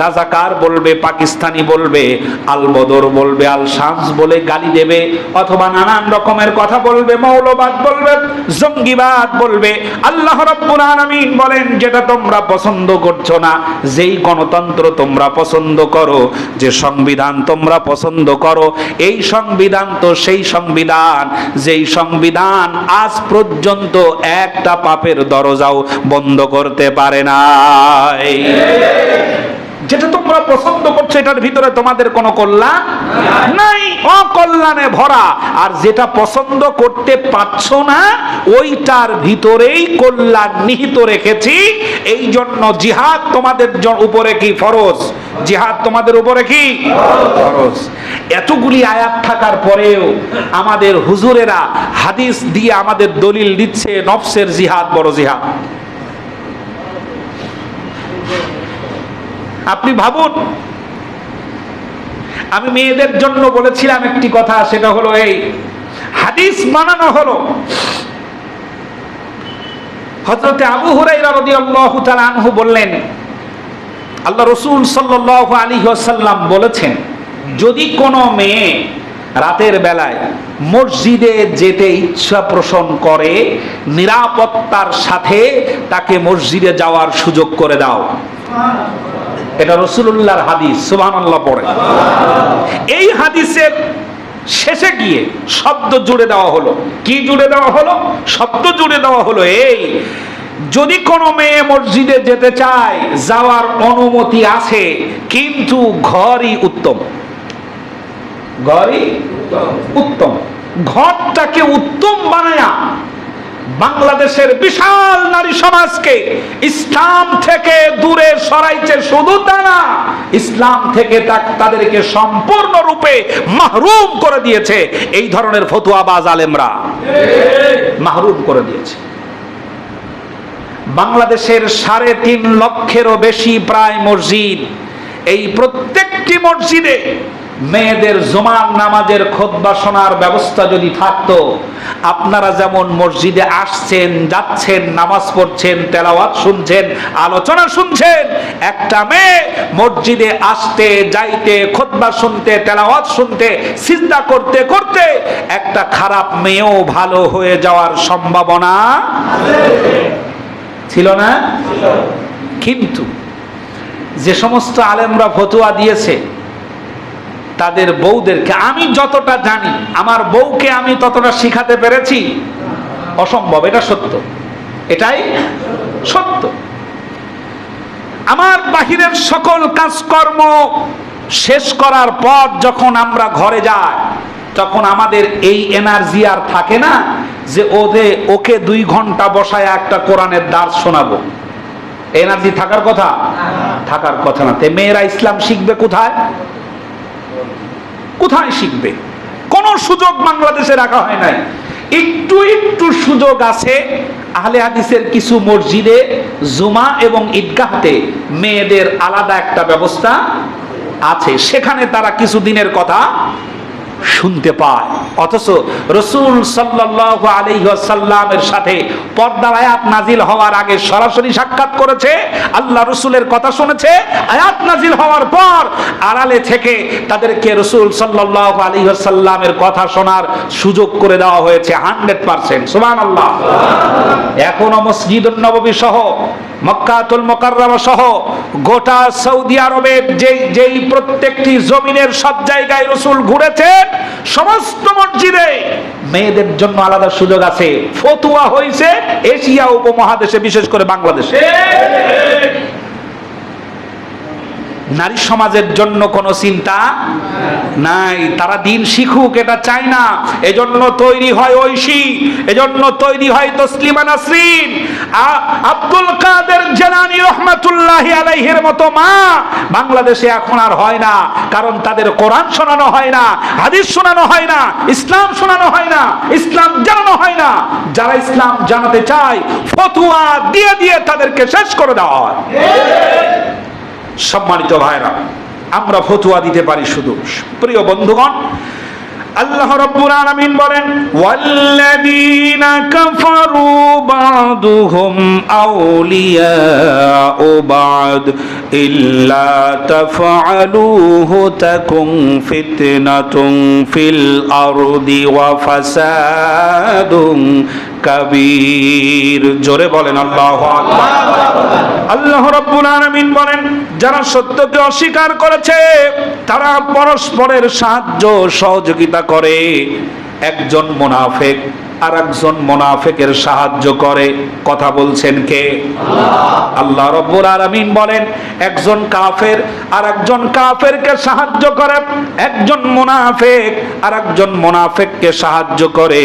রাজাকার বলবে, পাকিস্তানি বলবে, আল বদর বলবে, আল শামস বলে গালি দেবে, অথবা নানান রকমের কথা বলবে, মৌলবাদ বলবে, জঙ্গিবাদ বলবে। আল্লাহ রাব্বুল আলামিন বলেন, যেটা তোমরা পছন্দ করছো না, যেই গণতন্ত্র তোমরা পছন্দ করো, যে সংবিধান তোমরা পছন্দ করো, এই সংবিধান তো সেই সংবিধান যেই সংবিধান আজ পর্যন্ত একটা পাপের দরজাও বন্ধ করতে পারে নাই। যেটা তোমরা পছন্দ করছো এটার ভিতরে তোমাদের কোনো কল্যাণ নাই, অকল্যাণে ভরা। আর যেটা পছন্দ করতে পারছো না ওইটার ভিতরেই কল্যাণ নিহিত রেখেছি। এই জন্য জিহাদ তোমাদের উপরে কি ফরজ? জিহাদ তোমাদের উপরে কি ফরজ? এতগুলি আয়াত থাকার পরেও আমাদের হুজুরেরা হাদিস দিয়ে আমাদের দলিল দিচ্ছে নফসের জিহাদ বড় জিহাদ। আপনি ভাবুন, আমি মেয়েদের জন্য বলেছিলাম একটি কথা, সেটা হলো এই হাদিস বানানো হলো হযরতে আবু হুরায়রা রাদিয়াল্লাহু তাআলা আনহু বললেন, আল্লাহ রাসূল সাল্লাল্লাহু আলাইহি ওয়াসাল্লাম বলেছেন, যদি কোনো মেয়ে রাতের বেলায় মসজিদে যেতে ইচ্ছা পোষণ করে, নিরাপত্তার সাথে তাকে মসজিদে যাওয়ার সুযোগ করে দাও। এটা রাসূলুল্লাহর হাদিস, সুবহানাল্লাহ পড়ে। এই হাদিসের শেষে গিয়ে শব্দ জুড়ে দেওয়া হলো। কি জুড়ে দেওয়া হলো? শব্দ জুড়ে দেওয়া হলো এই, যদি কোনো মেয়ে মসজিদে যেতে চায় যাওয়ার অনুমতি আছে, কিন্তু ঘরই উত্তম। ঘরই উত্তম। ঘরটাকে উত্তম বানায়া বাংলাদেশের বিশাল নারী সমাজকে ইসলাম থেকে দূরে সরাইছে। শুধু তা না, ইসলাম থেকে তাদেরকে সম্পূর্ণরূপে মাহরুম করে দিয়েছে। এই ধরনের ফতোয়াবাজ আলেমরা মাহরুম করে দিয়েছে। বাংলাদেশের 3.5 লক্ষেরও বেশি প্রায় মসজিদ, এই প্রত্যেকটি মসজিদে মেয়েদের জুমার নামাজের খুতবা শোনার ব্যবস্থা যদি থাকতো, আপনারা যেমন মসজিদে আসছেন, যাচ্ছেন, নামাজ পড়ছেন, তেলাওয়াত শুনছেন, আলোচনা শুনছেন, একটা মেয়ে মসজিদে আসতে যাইতে, খুতবা শুনতে, তেলাওয়াত শুনতে, সিজদা করতে করতে একটা খারাপ মেয়েও ভালো হয়ে যাওয়ার সম্ভাবনা ছিল না? কিন্তু যে সমস্ত আলেমরা ফতোয়া দিয়েছে তাদের বউদেরকে, আমি যতটা জানি আমার বউকে আমি ততটা শিখাতে পেরেছি অসম্ভব। এটা সত্য, এটাই সত্য। আমার বাহিরের সকল কাজকর্ম শেষ করার পর যখন আমরা ঘরে যাই, তখন আমাদের এই এনার্জি আর থাকে না যে ওকে 2 ঘন্টা বসায় একটা কোরআনের দার্স শোনাবো। এনার্জি থাকার কথা? থাকার কথা না। তে মেয়েরা ইসলাম শিখবে কোথায়? কোথায় শিখবে? কোন সুযোগ বাংলাদেশে রাখা হয় নাই। একটু একটু সুযোগ আছে আহলে হাদিসের কিছু মসজিদে, জুমা এবং ঈদগাহতে মেয়েদের আলাদা একটা ব্যবস্থা আছে, সেখানে তারা কিছু দিনের কথা শুনতে পায়। অথচ রাসূল সাল্লাল্লাহু আলাইহি ওয়াসাল্লামের সাথে পর্দার আয়াত নাজিল হওয়ার আগে সরাসরি সাক্ষাৎ করেছে, আল্লাহ রাসূলের কথা শুনেছে। আয়াত নাজিল হওয়ার পর আড়ালে থেকে তাদেরকে রাসূল সাল্লাল্লাহু আলাইহি ওয়াসাল্লামের কথা শোনার সুযোগ করে দেওয়া হয়েছে 100%। সুবহানাল্লাহ। এখনো মসজিদুন নববী সহ, মক্কাতুল মুকাররমা সহ গোটা সৌদি আরবের যেই প্রত্যেকটি জমিনের সব জায়গায় রাসূল ঘুরেছেন, সমস্ত মসজিদে মেয়েদের জন্য আলাদা সুযোগ আছে। ফতোয়া হয়েছে এশিয়া উপমহাদেশে, বিশেষ করে বাংলাদেশে। নারী সমাজের জন্য কোনো চিন্তা নাই, তারা দিন শিখুক এটা চায় না। এজন্য তৈরি হয় ঐশী, এজন্য তৈরি হয় তসলিমা নাসরিন, আব্দুল কাদের জিলানী রহমাতুল্লাহি আলাইহির মতো মা বাংলাদেশে এখন আর হয় না, কারণ তাদের কোরআন শোনানো হয় না, হাদিস শোনানো হয় না, ইসলাম শোনানো হয় না, ইসলাম জানানো হয় না। যারা ইসলাম জানাতে চায় ফতোয়া দিয়ে দিয়ে তাদেরকে শেষ করে দেওয়া হয়। সম্মানিত ভাইরা, আমরা ফতোয়া দিতে পারি শুধু। প্রিয় বন্ধুগণ, আল্লাহ রাব্বুল আলামিন বলেন, ওয়াল্লাযীনা কাফারু বা'দুহুম আউলিয়াউ বা'দ ইল্লা তাফআলুহু তাকুন ফিতনাতুন ফিল আরদি ওয়া ফাসাদুন কাবীর। জোরে বলেন আল্লাহু আকবার। আল্লাহ রাব্বুল আলামিন বলেন, যারা সত্যকে অস্বীকার করেছে তারা পরস্পরের সাহায্য সহযোগিতা করে। একজন মুনাফিক আর একজন মুনাফিকের সাহায্য করে। কথা বলছেন কে? আল্লাহ রাব্বুল আলামিন বলেন, একজন কাফের আর একজন কাফেরকে সাহায্য করে, একজন মুনাফিক আর একজন মুনাফিককে সাহায্য করে,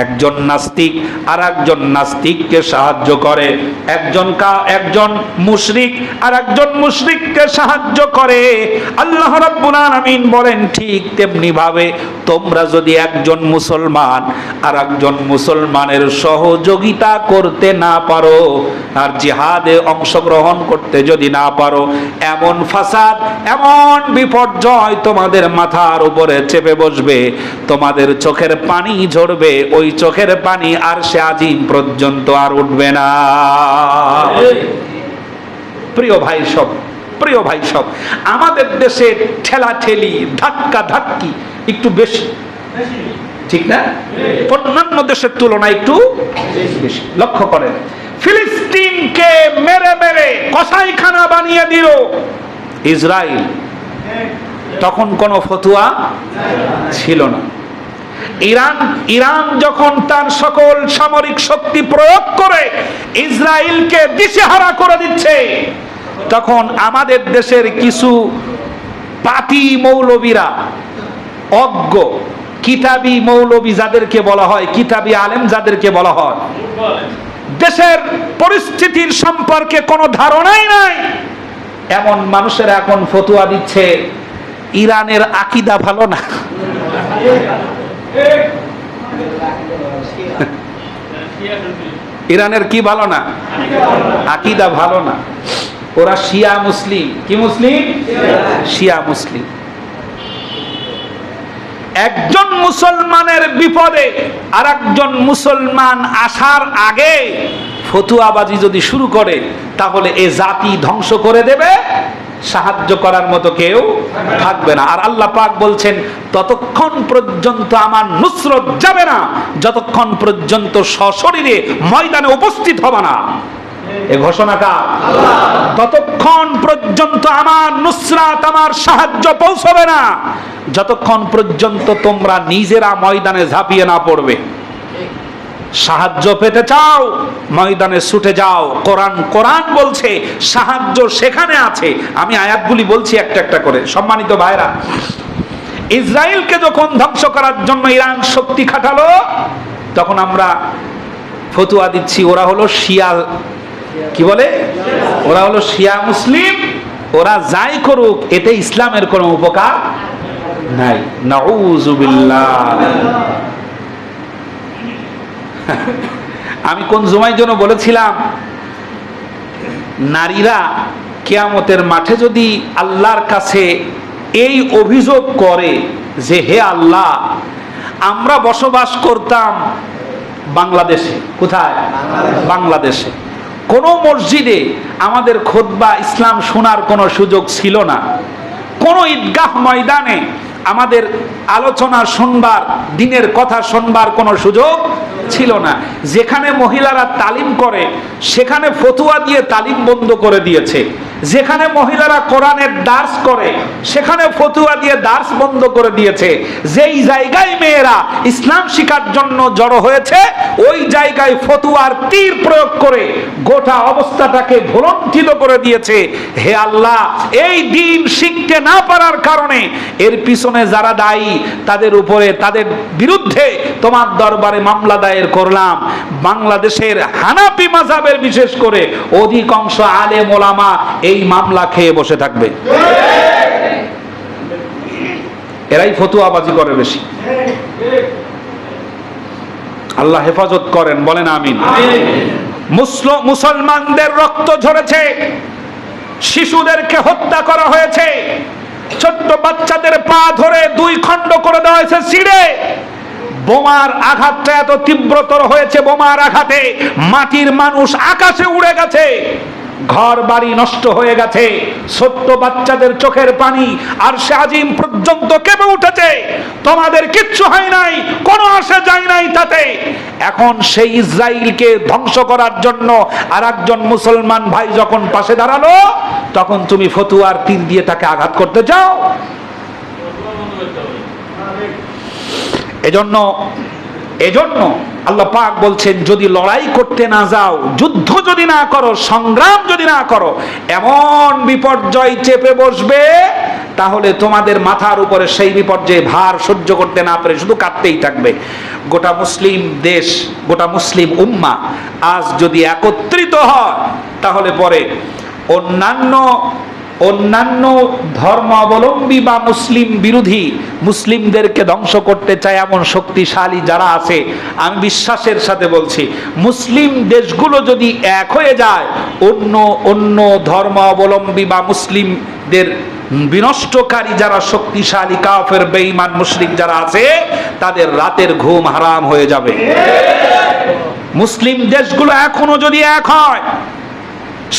একজন নাস্তিক আর একজন নাস্তিককে সাহায্য করে, একজন মুশরিক আর একজন মুশরিককে সাহায্য করে। আল্লাহ রাব্বুল আলামিন বলেন, ঠিক তেমনি ভাবে তোমরা যদি একজন মুসলমান আর একজন মুসলমানের সহযোগিতা করতে না পারো আর জিহাদে অংশগ্রহণ করতে যদি না পারো, এমন ফাসাদ, এমন বিপর্যয় তোমাদের মাথার উপরে চেপে বসবে, তোমাদের চোখের পানি ঝরবে, ওই চোখের পানি আরশে আজিম পর্যন্ত আর উঠবে না। প্রিয় ভাই সব, আমাদের দেশে ঠেলাঠেলি, ধাক্কা ধাক্কি একটু বেশি, ঠিক না? অন্যান্য দেশের তুলনায় একটু বেশি। লক্ষ্য করেন, ফিলিস্তিনকে মেরে মেরে কসাইখানা বানিয়ে দিল ইসরায়েল, তখন কোনো ফতোয়া ছিল না। ইরান যখন তার সকল সামরিক শক্তি প্রয়োগ করে ইসরায়েলকে দিশেহারা করে দিচ্ছে, তখন আমাদের দেশের কিছু পাতি মৌলবীরা, অজ্ঞ কিতাবী মৌলবী যাদেরকে বলা হয়, কিতাবী আলেম যাদেরকে বলা হয়, দেশের পরিস্থিতির সম্পর্কে কোনো ধারণাই নাই, এমন মানুষেরা এখন ফতোয়া দিচ্ছে ইরানের আকীদা ভালো না। ইরানের কি ভালো না? আকীদা ভালো না। ওরা শিয়া মুসলিম। কি মুসলিম? শিয়া মুসলিম। একজন মুসলমানের বিপদে আর একজন মুসলমান আসার আগে ফতুয়াবাজি যদি শুরু করে, তাহলে এ জাতি ধ্বংস করে দেবে, সাহায্য করার মতো কেউ থাকবে না। আর আল্লাহ পাক বলছেন, ততক্ষণ পর্যন্ত আমার নুসরত যাবে না যতক্ষণ পর্যন্ত সশরীরে ময়দানে উপস্থিত হবে না। এ ঘোষণা কার? ততক্ষণ পর্যন্ত আমার নুসরাত, আমার সাহায্য পৌঁছবে না যতক্ষণ পর্যন্ত তোমরা নিজেরা ময়দানে ঝাঁপিয়ে না পড়বে। সাহায্য পেতে চাও, ময়দানে ছুটে যাও। কোরআন বলছে সাহায্য সেখানে আছে। আমি আয়াতগুলি বলছি একটা একটা করে। সম্মানিত ভাইরা, ইসরায়েলকে যখন ধ্বংস করার জন্য ইরান শক্তি খাটালো, তখন আমরা ফতুয়া দিচ্ছি ওরা হলো শিয়া, কি বলে, ওরা হলো শিয়া মুসলিম, ওরা যাই করুক এতে ইসলামের কোনো উপকার নাই। নাউযুবিল্লাহ। আমি কোন জুমায় যেন বলেছিলাম, নারীরা কিয়ামতের মাঠে যদি আল্লাহর কাছে এই অভিযোগ করে যে হে আল্লাহ, আমরা বসবাস করতাম বাংলাদেশে। কোথায়? বাংলাদেশে। কোন মসজিদে আমাদের খুতবা ইসলাম শোনার কোনো সুযোগ ছিল না। কোন ঈদগাহ ময়দানে আমাদের আলোচনা শুনবার, দিনের কথা শুনবার কোনো সুযোগ ছিল না। যেখানে মহিলারা তালিম করে সেখানে ফতুয়া দিয়ে তালিম বন্ধ করে দিয়েছে, যেখানে মহিলারা কোরআনের দার্স করে সেখানে ফতুয়া দিয়ে দার্স বন্ধ করে দিয়েছে, যেই জায়গায় মেয়েরা ইসলাম শিক্ষার জন্য জড়ো হয়েছে ওই জায়গায় ফতুয়ার তীর প্রয়োগ করে গোটা অবস্থাটাকে ভুলণ্ঠিত করে দিয়েছে। হে আল্লাহ, এই দিন শিখতে না পারার কারণে এর পিছনে যারা দায়ী তাদের উপরে, তাদের বিরুদ্ধে তোমার দরবারে মামলা দায়ের করলাম। বাংলাদেশের হানাফি মাযহাবের বিশেষ করে অধিকাংশ আলেম ওলামা এই মামলা খেয়ে বসে থাকবে। এরাই ফতুয়াবাজি করে বেশি। আল্লাহ হেফাজত করেন, বলেন আমিন। মুসলমানদের রক্ত ঝরেছে, শিশুদেরকে হত্যা করা হয়েছে, ছোট্ট বাচ্চাদের পা ধরে দুই খণ্ড করে দেওয়া হয়েছে ছিঁড়ে। বোমার আঘাতটা এত তীব্রতর হয়েছে, বোমার আঘাতে মাটির মানুষ আকাশে উড়ে গেছে, ঘর বাড়ি নষ্ট হয়ে গেছে, ছোট্ট বাচ্চাদের চোখের পানি আর সে আজিম পর্যন্ত কেঁপে উঠেছে। তোমাদের কিচ্ছু হয় নাই, কোনো আসে যায় নাই তাতে। এখন সেই ইসরাইলকে ধ্বংস করার জন্য আর একজন মুসলমান ভাই যখন পাশে দাঁড়ালো তখন তুমি ফতুয়ার তীর দিয়ে তাকে আঘাত করতে চাও। এজন্য আল্লাহ পাক বলছেন, যদি লড়াই করতে না যাও, যুদ্ধ যদি না করো, সংগ্রাম যদি না করো, এমন বিপর্যয় চেপে বসবে তাহলে তোমাদের মাথার উপরে সেই বিপর্যয় ভার সহ্য করতে না পারে শুধু কাঁদতেই থাকবে। গোটা মুসলিম দেশ, গোটা মুসলিম উম্মাহ আজ যদি একত্রিত হয় তাহলে পরে অন্যান্য ধর্মাবলম্বী বা মুসলিম বিরোধী, মুসলিমদেরকে ধ্বংস করতে চায় এমন শক্তিশালী যারা আছে, আমি বিশ্বাসের সাথে বলছি মুসলিম দেশগুলো যদি এক হয়ে যায়, অন্য ধর্মাবলম্বী বা মুসলিমদের বিনষ্টকারী যারা শক্তিশালী কাফের বেঈমান মুশরিক যারা আছে তাদের রাতের ঘুম হারাম হয়ে যাবে। মুসলিম দেশগুলো এখনো যদি এক হয়,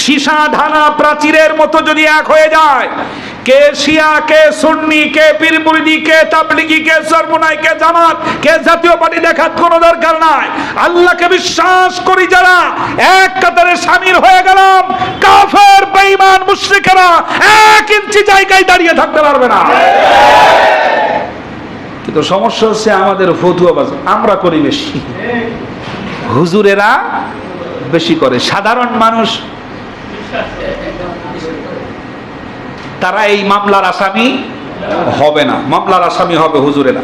সীসা ঢালা প্রাচীরের মতো যদি এক হয়ে যায়, কে শিয়া, কে সুন্নি, কে পীর মুরিদি, কে তাবলিগি, কে সরমুনাই, কে জামাত, কে জাতীয় পার্টি দেখার কোনো দরকার নাই। আল্লাহকে বিশ্বাস করি যারা এক কাতারে শামিল হয়ে গেলাম, কাফের বেঈমান মুশরিকেরা এক ইঞ্চি জায়গায় দাঁড়িয়ে থাকতে পারবে না। কিন্তু সমস্যা হচ্ছে আমাদের ফতুয়াবাজি আমরা করি বেশি, হুজুরেরা বেশি করে, সাধারণ মানুষ তারা এই মামলার আসামি হবে না, মামলার আসামি হবে হুজুরেরা।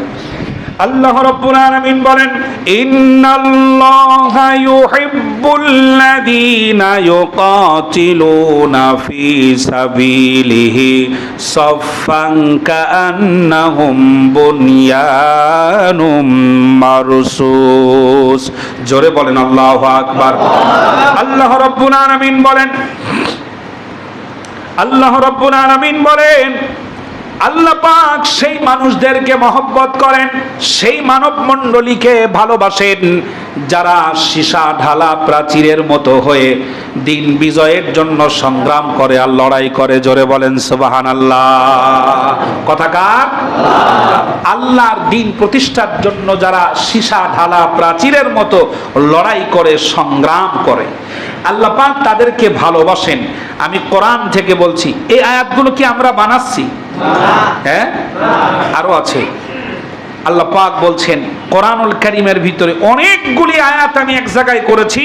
আল্লাহ রাব্বুল আলামিন বলেন, ইন্নাল্লাহা ইউহিব্বুল্লাযীনা ইউকাতিলুনা ফী সাবিলিহি সাফফান কাআন্নাহুম বুনয়ানুম মারসুস। জোরে বলেন আল্লাহু আকবার। আল্লাহ রাব্বুল আলামিন বলেন, আল্লাহ পাক সেই মানুষদেরকে মহব্বত করেন, সেই মানব মণ্ডলীকে ভালোবাসেন যারা সীসা ঢালা প্রাচীরের মতো হয়ে দিন বিজয়ের জন্য সংগ্রাম করে আর লড়াই করে। জোরে বলেন সুবহানাল্লাহ। কথাকার আল্লাহর দিন প্রতিষ্ঠার জন্য যারা সীসা ঢালা প্রাচীরের মতো লড়াই করে, সংগ্রাম করে, আল্লাহ পাক তাদেরকে ভালোবাসেন। আমি কোরআন থেকে বলছি, এই আয়াতগুলো কি আমরা বানাচ্ছি? হ্যাঁ, আরো আছে। আল্লাহ পাক বলছেন কোরআনুল কারীমের ভিতরে অনেকগুলি আয়াত আমি এক জায়গায় করেছি,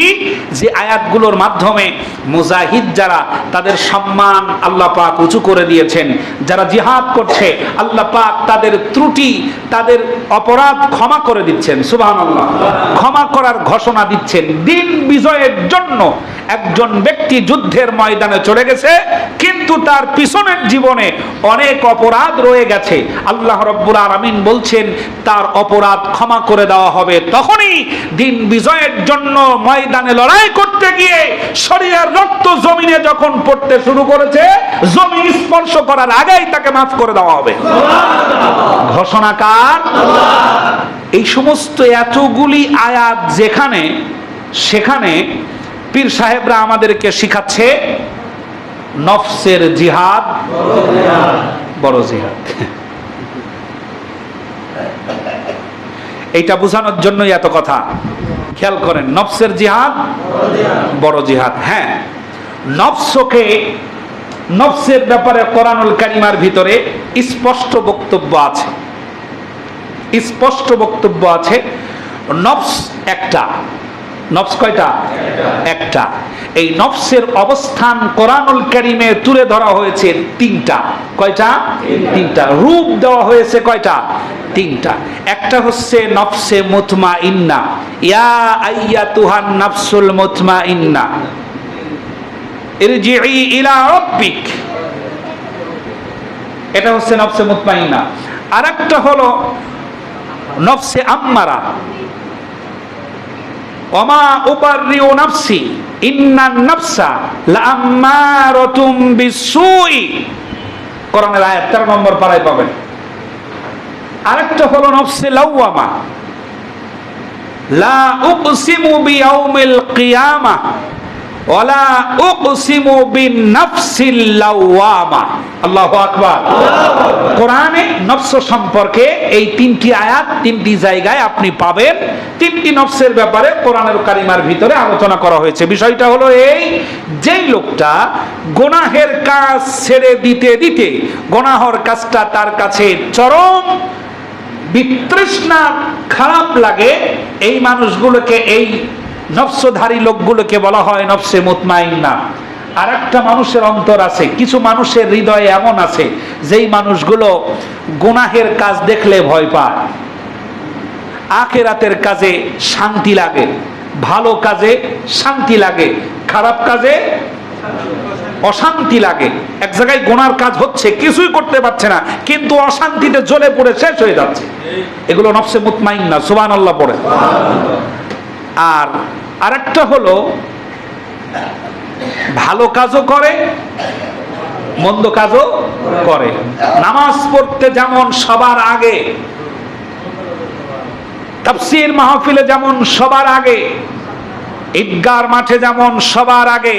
যে আয়াতগুলোর মাধ্যমে মুজাহিদ যারা তাদের সম্মান আল্লাহ পাক উঁচু করে দিয়েছেন, যারা জিহাদ করছে আল্লাহ পাক তাদের ত্রুটি, তাদের অপরাধ ক্ষমা করে দিচ্ছেন। সুবহানাল্লাহ। ক্ষমা করার ঘোষণা দিচ্ছেন। দিন বিজয়ের জন্য একজন ব্যক্তি যুদ্ধের ময়দানে চলে গেছে, কিন্তু তার পিছনের জীবনে অনেক অপরাধ রয়ে গেছে। আল্লাহ রাব্বুল আলামিন বলছেন তার অপরাধ ক্ষমা করে দেওয়া হবে। তখনই দিন বিজয়ের জন্য ময়দানে লড়াই করতে গিয়ে শরীরের রক্ত জমিনে যখন পড়তে শুরু করেছে, জমিন স্পর্শ করার আগেই তাকে মাফ করে দেওয়া হবে। ঘোষণা কার? এই সমস্ত এতগুলি আয়াত যেখানে সেখানে পীর সাহেবরা আমাদেরকে শিখাচ্ছে নফসের জিহাদ বড় জিহাদ। এইটা বোঝানোর জন্যই এত কথা। খেয়াল করেন, নফসের জিহাদ বড় জিহাদ। হ্যাঁ, নফসের ব্যাপারে কোরআনুল কারীমের ভিতরে স্পষ্ট বক্তব্য আছে, স্পষ্ট বক্তব্য আছে। নফস একটা, নফস কয়টা? একটা। এই নফসের অবস্থান কোরআনুল কারীমে তুলে ধরা হয়েছে তিনটা। কয়টা? তিনটা। রূপ দেওয়া হয়েছে কয়টা? তিনটা। একটা হচ্ছে নফসে মুতমাইন্না, ইয়া আইয়াতুহান নাফসুল মুতমাইন্না ইরজিই ইলা রাব্বিক, এটা হচ্ছে নফসে মুতমাইন্না। আরেকটা হলো নফসে আম্মারা, ওমা উবাররিউ নাফসি ইন্নান নাফসা লাআম্মারাতুম বিসসুই, কোরআনের আয়াত 13 নম্বর পারায় পাবেন। আরেকটা হলো নফসে লাওয়ামা, লা উকসিমু বিয়াউমিল কিয়ামা ওয়ালা উকসিমু বিন-নাফসিল লাওয়ামা। আল্লাহু আকবার। কোরআনে নফস সম্পর্কে এই তিনটি আয়াত তিনটি জায়গায় আপনি পাবেন। তিনটি নফসের ব্যাপারে কোরআনের কারিমার ভিতরে আলোচনা করা হয়েছে। বিষয়টা হলো এই, যেই লোকটা গুনাহের কাজ ছেড়ে দিতে দিতে গুনাহর কাজটা তার কাছে চরম বিতৃষ্ণা খারাপ লাগে, এই মানুষগুলোকে, এই নফসধারী লোকগুলোকে বলা হয় নফসে মুতমাইন্না। আর একটা মানুষের অন্তর আছে, কিছু মানুষের হৃদয়ে এমন আছে যেই মানুষগুলো গুনাহের কাজ দেখলে ভয় পায়, আখিরাতের কাজে শান্তি লাগে, ভালো কাজে শান্তি লাগে, খারাপ কাজে অশান্তি লাগে। এক জায়গায় গুনার কাজ হচ্ছে, কিছুই করতে পারছে না, কিন্তু অশান্তিতে জ্বলে পড়ে শেষ হয়ে যাচ্ছে। এগুলো নফসে মুতমাইন্না। সুবহানাল্লাহ পড়ে। আর আরেকটা হলো ভালো কাজও করে, মন্দ কাজও করে। নামাজ পড়তে যেমন সবার আগে, তাফসীর মাহফিলে যেমন সবার আগে, ঈদগার মাঠে যেমন সবার আগে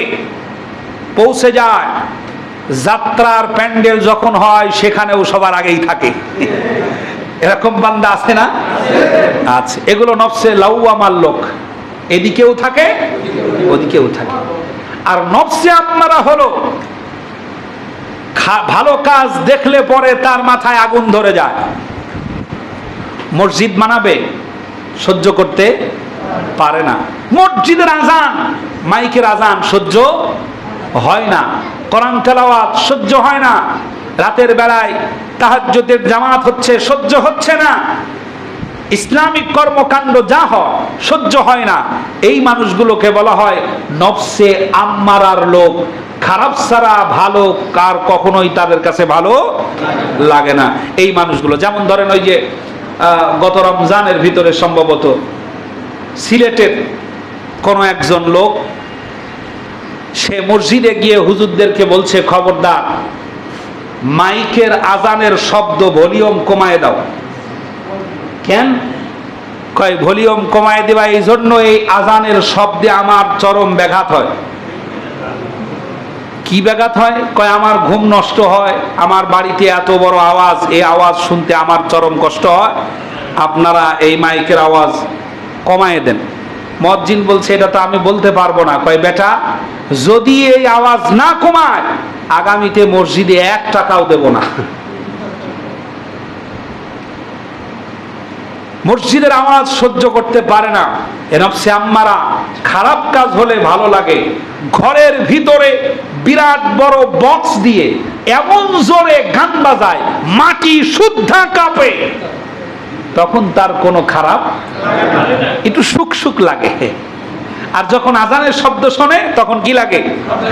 পৌঁছে যায়, যাত্রার প্যান্ডেল যখন হয় সেখানেও সবার আগেই থাকে। এরকম বান্দা আছে না? আছে। এগুলো নফসে লাওয়ামার লোক, এদিকেও থাকে ওদিকেও থাকে। আর নফসে আম্মারা হলো ভালো কাজ দেখলে পরে তার মাথায় আগুন ধরে যায়। মসজিদ বানাবে, সহ্য করতে পারে না। মসজিদের আজান, মাইকের আজান সহ্য হয় না। কোরআন তেলাওয়াত সহ্য হয় না। রাতের বেলায় তাহাজ্জুদের জামাত হচ্ছে, সহ্য হচ্ছে না। ইসলামিক কর্মকাণ্ড যা হয় সহ্য হয় না। এই মানুষগুলোকে বলা হয় নফসে আম্মারার লোক। খারাপ ছাড়া ভালো কার কখনোই তাদের কাছে ভালো লাগে না। এই মানুষগুলো, যেমন ধরেন ওই যে গত রমজানের ভিতরে সম্ভবত সিলেটের কোন একজন লোক, সে মসজিদে গিয়ে হুজুরদেরকে বলছে, খবরদার মাইকের আজানের শব্দ ভলিউম কমায় দাও। কেন? কয় ভলিউম কমায় দেবা এই জন্য, এই আজানের শব্দে আমার চরম ব্যাঘাত হয়। কি ব্যাঘাত হয়? কয় আমার ঘুম নষ্ট হয়, আমার বাড়িতে এত বড় আওয়াজ, এই আওয়াজ শুনতে আমার চরম কষ্ট হয়, আপনারা এই মাইকের আওয়াজ কমায় দেন। মুয়াজ্জিন বলছে, এটা তো আমি বলতে পারবো না। কয় বেটা, যদি এই আওয়াজ না কমায় আগামীতে মসজিদে 1 টাকাও দেব না। মসজিদের আওয়াজ সহ্য করতে পারে না। এ নফসে আম্মারা। খারাপ কাজ হলে ভালো লাগে। ঘরের ভিতরে বিরাট বড় বক্স দিয়ে এমন জোরে গান বাজায় মাটি শুদ্ধা কাঁপে, তখন তার কোনো খারাপ, একটু সুখ সুখ লাগে। আর যখন আজানের শব্দ শোনে তখন কি লাগে?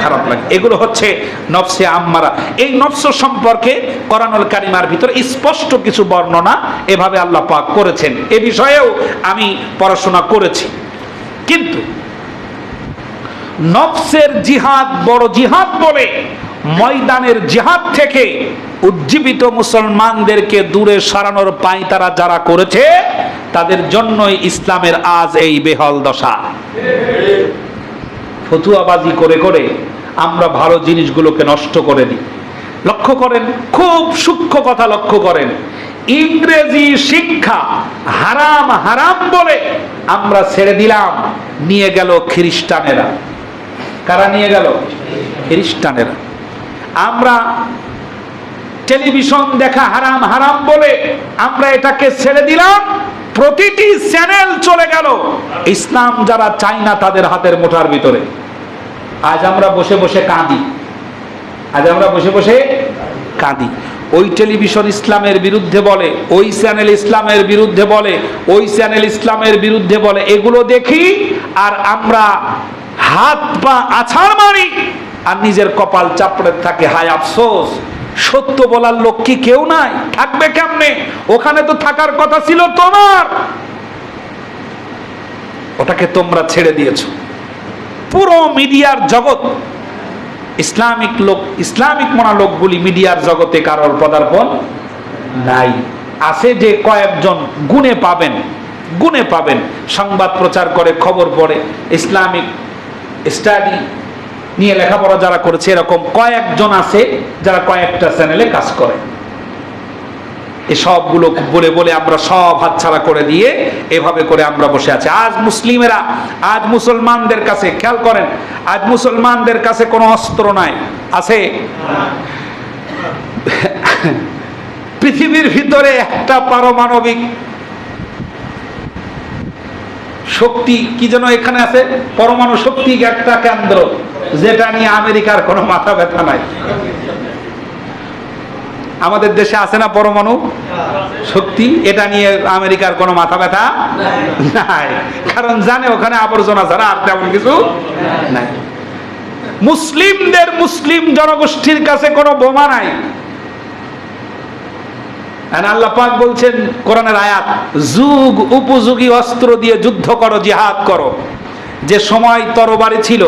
খারাপ লাগে। এগুলো হচ্ছে নফসে আম্মারা। এই নফস সম্পর্কে কোরআনুল কারীমের ভিতরে স্পষ্ট কিছু বর্ণনা এভাবে আল্লাহ পাক করেছেন। এ বিষয়েও আমি পড়াশোনা করেছি। কিন্তু নফসের জিহাদ বড় জিহাদ বলে ময়দানের জিহাদ থেকে উজ্জীবিত মুসলমানদেরকে দূরে সরানোর পাঁয়তারা যারা করেছে, তাদের জন্যই ইসলামের আজ এই বেহাল দশা। ফতুয়াবাজি করে করে আমরা ভালো জিনিসগুলোকে নষ্ট করে দিই। লক্ষ্য করেন, খুব সূক্ষ্ম কথা লক্ষ্য করেন, ইংরেজি শিক্ষা হারাম হারাম বলে আমরা ছেড়ে দিলাম, নিয়ে গেল খ্রিস্টানেরা। কারা নিয়ে গেল? খ্রিস্টানেরা। আমরা টেলিভিশন দেখা হারাম হারাম বলে আমরা এটাকে ছেড়ে দিলাম, প্রতিটি চ্যানেল চলে গেল ইসলাম যারা চায় না তাদের হাতের মুঠার ভিতরে। আজ আমরা বসে বসে কাঁদি, আজ আমরা বসে বসে কাঁদি। ওই টেলিভিশন ইসলামের বিরুদ্ধে বলে, ওই চ্যানেল ইসলামের বিরুদ্ধে বলে, ওই চ্যানেল ইসলামের বিরুদ্ধে বলে, এগুলো দেখি আর আমরা হাত পা আছাড় মারি আর নিজের কপাল চাপড়ে থাকে, হায় আফসোস, সত্য বলার লোক কি কেউ নাই? থাকবে কেমনে? ওখানে তো থাকার কথা ছিল তোমার, ওটাকে তোমরা ছেড়ে দিয়েছো। পুরো মিডিয়ার জগৎ ইসলামিক লোক, ইসলামিক মনা লোকগুলি মিডিয়ার জগতে কারোর পদার্পণ নাই। আছে যে কয়েকজন, গুণে পাবেন, গুণে পাবেন, সংবাদ প্রচার করে, খবর পড়ে, ইসলামিক স্টাডি নিয়ে লেখাপড়া যারা করেছে এরকম কয়েকজন আছে যারা কয়েকটা চ্যানেলে কাজ করে। এসবগুলো বলে বলে আমরা সব হাতছাড়া করে দিয়ে এভাবে করে আমরা বসে আছি। আজ মুসলিমেরা, আজ মুসলমানদের কাছে, খেয়াল করেন, আজ মুসলমানদের কাছে কোনো অস্ত্র নাই, আছে? পৃথিবীর ভিতরে একটা পারমাণবিক শক্তি কি যেন এখানে আছে, পরমাণু শক্তি একটা কেন্দ্র, যেটা নিয়ে আমেরিকার কোনো মাথা ব্যথা নাই। আমাদের দেশে আছে না পরমাণু শক্তি? এটা নিয়ে আমেরিকার কোনো মাথা ব্যথা নাই, কারণ জানে ওখানে আবর্জনা ছাড়া আর তেমন কিছু নাই। মুসলিমদের, মুসলিম জনগোষ্ঠীর কাছে কোনো বোমা নাই। আল্লাহ পাক বলছেন কোরআনের আয়াত, যুগ উপযোগী অস্ত্র দিয়ে যুদ্ধ করো, জিহাদ করো। যে সময় তরবারি ছিল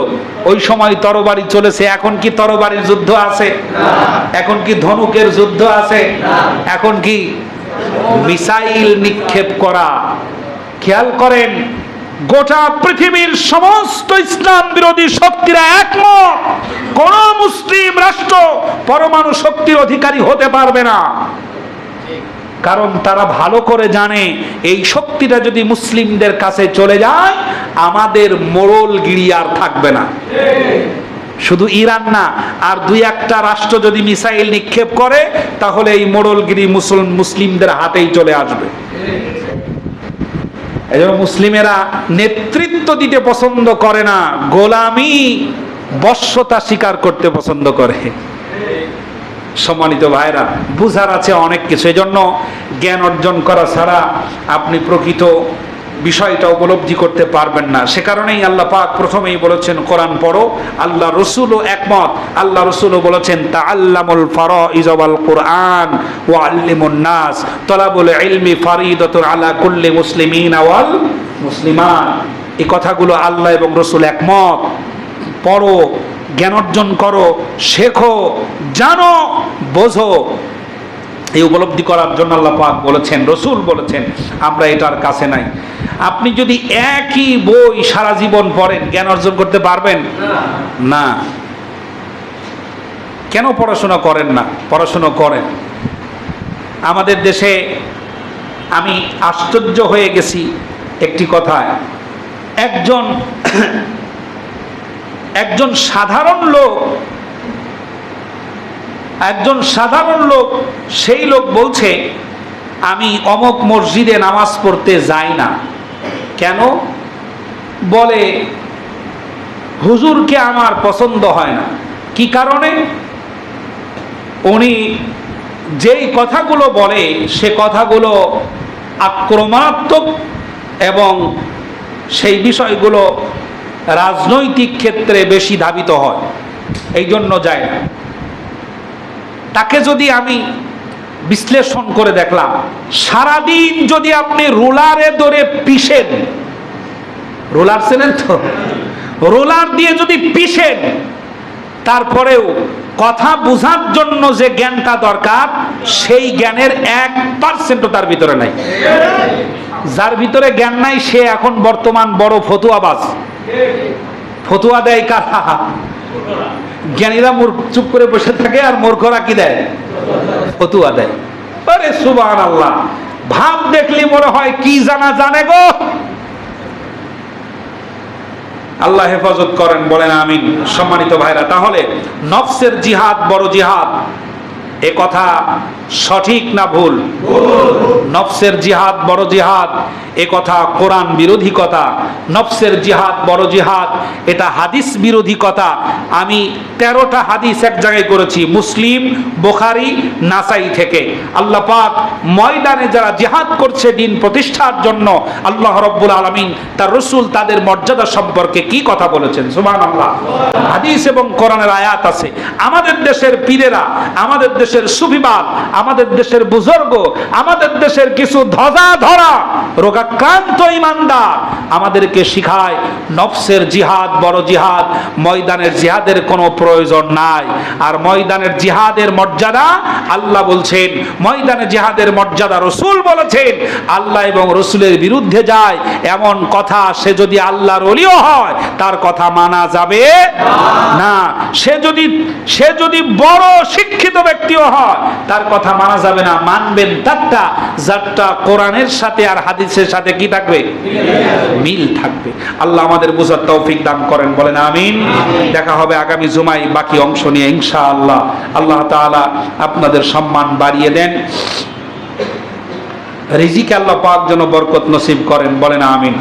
ওই সময় তরবারি চলেছে, এখন কি তরবারির যুদ্ধ আছে? এখন কি ধনুকের যুদ্ধ আছে? এখন কি মিসাইল নিক্ষেপ করা? খেয়াল করেন, গোটা পৃথিবীর সমস্ত ইসলাম বিরোধী শক্তিরা একমত, কোন মুসলিম রাষ্ট্র পরমাণু শক্তির অধিকারী হতে পারবে না। কারণ তারা ভালো করে জানে এই শক্তিটা যদি মুসলিমদের কাছে চলে যায় আমাদের মোড়লগিরি আর থাকবে না। শুধু ইরান না, আর দুই একটা রাষ্ট্র যদি মিসাইল নিক্ষেপ করে তাহলে এই মোড়লগিরি মুসলিমদের হাতেই চলে আসবে। এজন্য মুসলিমেরা নেতৃত্ব দিতে পছন্দ করে না, গোলামি, বশ্যতা স্বীকার করতে পছন্দ করে। সম্মানিত ভাইরা, বুঝার আছে অনেক কিছু, এজন্য জ্ঞান অর্জন করা ছাড়া আপনি প্রকৃত বিষয়টা উপলব্ধি করতে পারবেন না। সে কারণেই আল্লাহ পাক প্রথমেই বলেছেন কোরআন পড়ো, আল্লাহ রসুলও একমত, আল্লাহ রসুলও বলেছেন তাআল্লামুল ফারাইজ ওয়াল কুরআন ওয়া আল্লিমুন নাস তালাবুল ইলমি ফারিদাতুন আলা কুল্লি মুসলিমিন ওয়াল মুসলিমাত। এই কথাগুলো আল্লাহ এবং রসুল একমত। পড়ো, জ্ঞান অর্জন করো, শেখো, জানো, বোঝো। এই উপলব্ধি করার জন্য আল্লাহ পাক বলেছেন, রসুল বলেছেন, আমরা এটার কাছে নাই। আপনি যদি একই বই সারা জীবন পড়েন জ্ঞান অর্জন করতে পারবেন না। কেন পড়াশোনা করেন না? পড়াশোনা করেন। আমাদের দেশে আমি আশ্চর্য হয়ে গেছি একটি কথায়, একজন সাধারণ লোক, সেই লোক বলছে আমি অমুক মসজিদে নামাজ পড়তে যাই না। কেন? বলে হুজুরকে আমার পছন্দ হয় না। কি কারণে? উনি যেই কথাগুলো বলে সে কথাগুলো আক্রমণাত্মক এবং সেই বিষয়গুলো রাজনৈতিক ক্ষেত্রে বেশি ধাবিত হয়, এই জন্য যায় না। তাকে যদি আমি বিশ্লেষণ করে দেখলাম, সারাদিন যদি আপনি রোলারে ধরে পিষেন, রোলার চেনেন তো, রোলার দিয়ে যদি পিষেন, তারপরেও কথা বোঝার জন্য যে জ্ঞানটা দরকার সেই জ্ঞানের 1% তার ভিতরে নাই। যার ভিতরে জ্ঞান নাই সে এখন বর্তমান বড় ফতুয়াবাজ। ফতুয়া দেয় কারা? জ্ঞানীরা চুপ করে বসে থাকে আর মূর্খরা কি দেয়? ফতুয়া দেয়। আরে সুবহানাল্লাহ, ভাব দেখলি মনে হয় কি জানে গো। আল্লাহ হেফাজত করেন, বলেন আমিন। সম্মানিত ভাইরা, তাহলে নফসের জিহাদ বড় জিহাদ, এ কথা সঠিক না ভুল? নফসের জিহাদ বড় জিহাদ, এ কথা কোরআন বিরোধী কথা। নফসের জিহাদ বড় জিহাদ, এটা হাদিস বিরোধী কথা। আমি 13টা হাদিস এক জায়গায় করেছি, মুসলিম, বুখারী, নাসাই থেকে। আল্লাহ পাক ময়দানে যারা জিহাদ করছে দিন প্রতিষ্ঠার জন্য, আল্লাহ রাব্বুল আলামিন তার রাসূল তাদের মর্যাদা সম্পর্কে কি কথা বলেছেন, সুবহানাল্লাহ। হাদিস এবং কোরআনের আয়াত আছে। আমাদের দেশের পীরেরা, আমাদের দেশের সুফিবাদ, আমাদের দেশের বুজুর্গ, আমাদের দেশের কিছু ধ্বজা ধরা রোগাক্রান্ত ঈমানদার আমাদেরকে শিখায় নফসের জিহাদ বড় জিহাদ, ময়দানের জিহাদের কোনো প্রয়োজন নাই। আর ময়দানের জিহাদের মর্যাদা আল্লাহ বলছেন, ময়দানে জিহাদের মর্যাদা রাসূল বলেছেন। আল্লাহ এবং রাসূলের বিরুদ্ধে যায় এমন কথা, সে যদি আল্লাহর ওলিও হয় তার কথা মানা যাবে না। সে যদি বড় শিক্ষিত ব্যক্তিও হয় তার কথা মানা যাবে না। মানবেন তারটা যারটা কোরআনের সাথে আর হাদিসের সাথে কি থাকবে, মিল থাকবে। আল্লাহ আমাদের বুঝার তৌফিক দান করেন, বলেন আমিন। দেখা হবে আগামী জুমায় বাকি অংশ নিয়ে ইনশাআল্লাহ। আল্লাহ তাআলা আপনাদের সম্মান বাড়িয়ে দেন, রিজিকে আল্লাহ পাক যেন বরকত নসিব করেন, বলেন আমিন।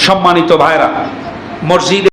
সম্মানিত ভাইরা, মসজিদে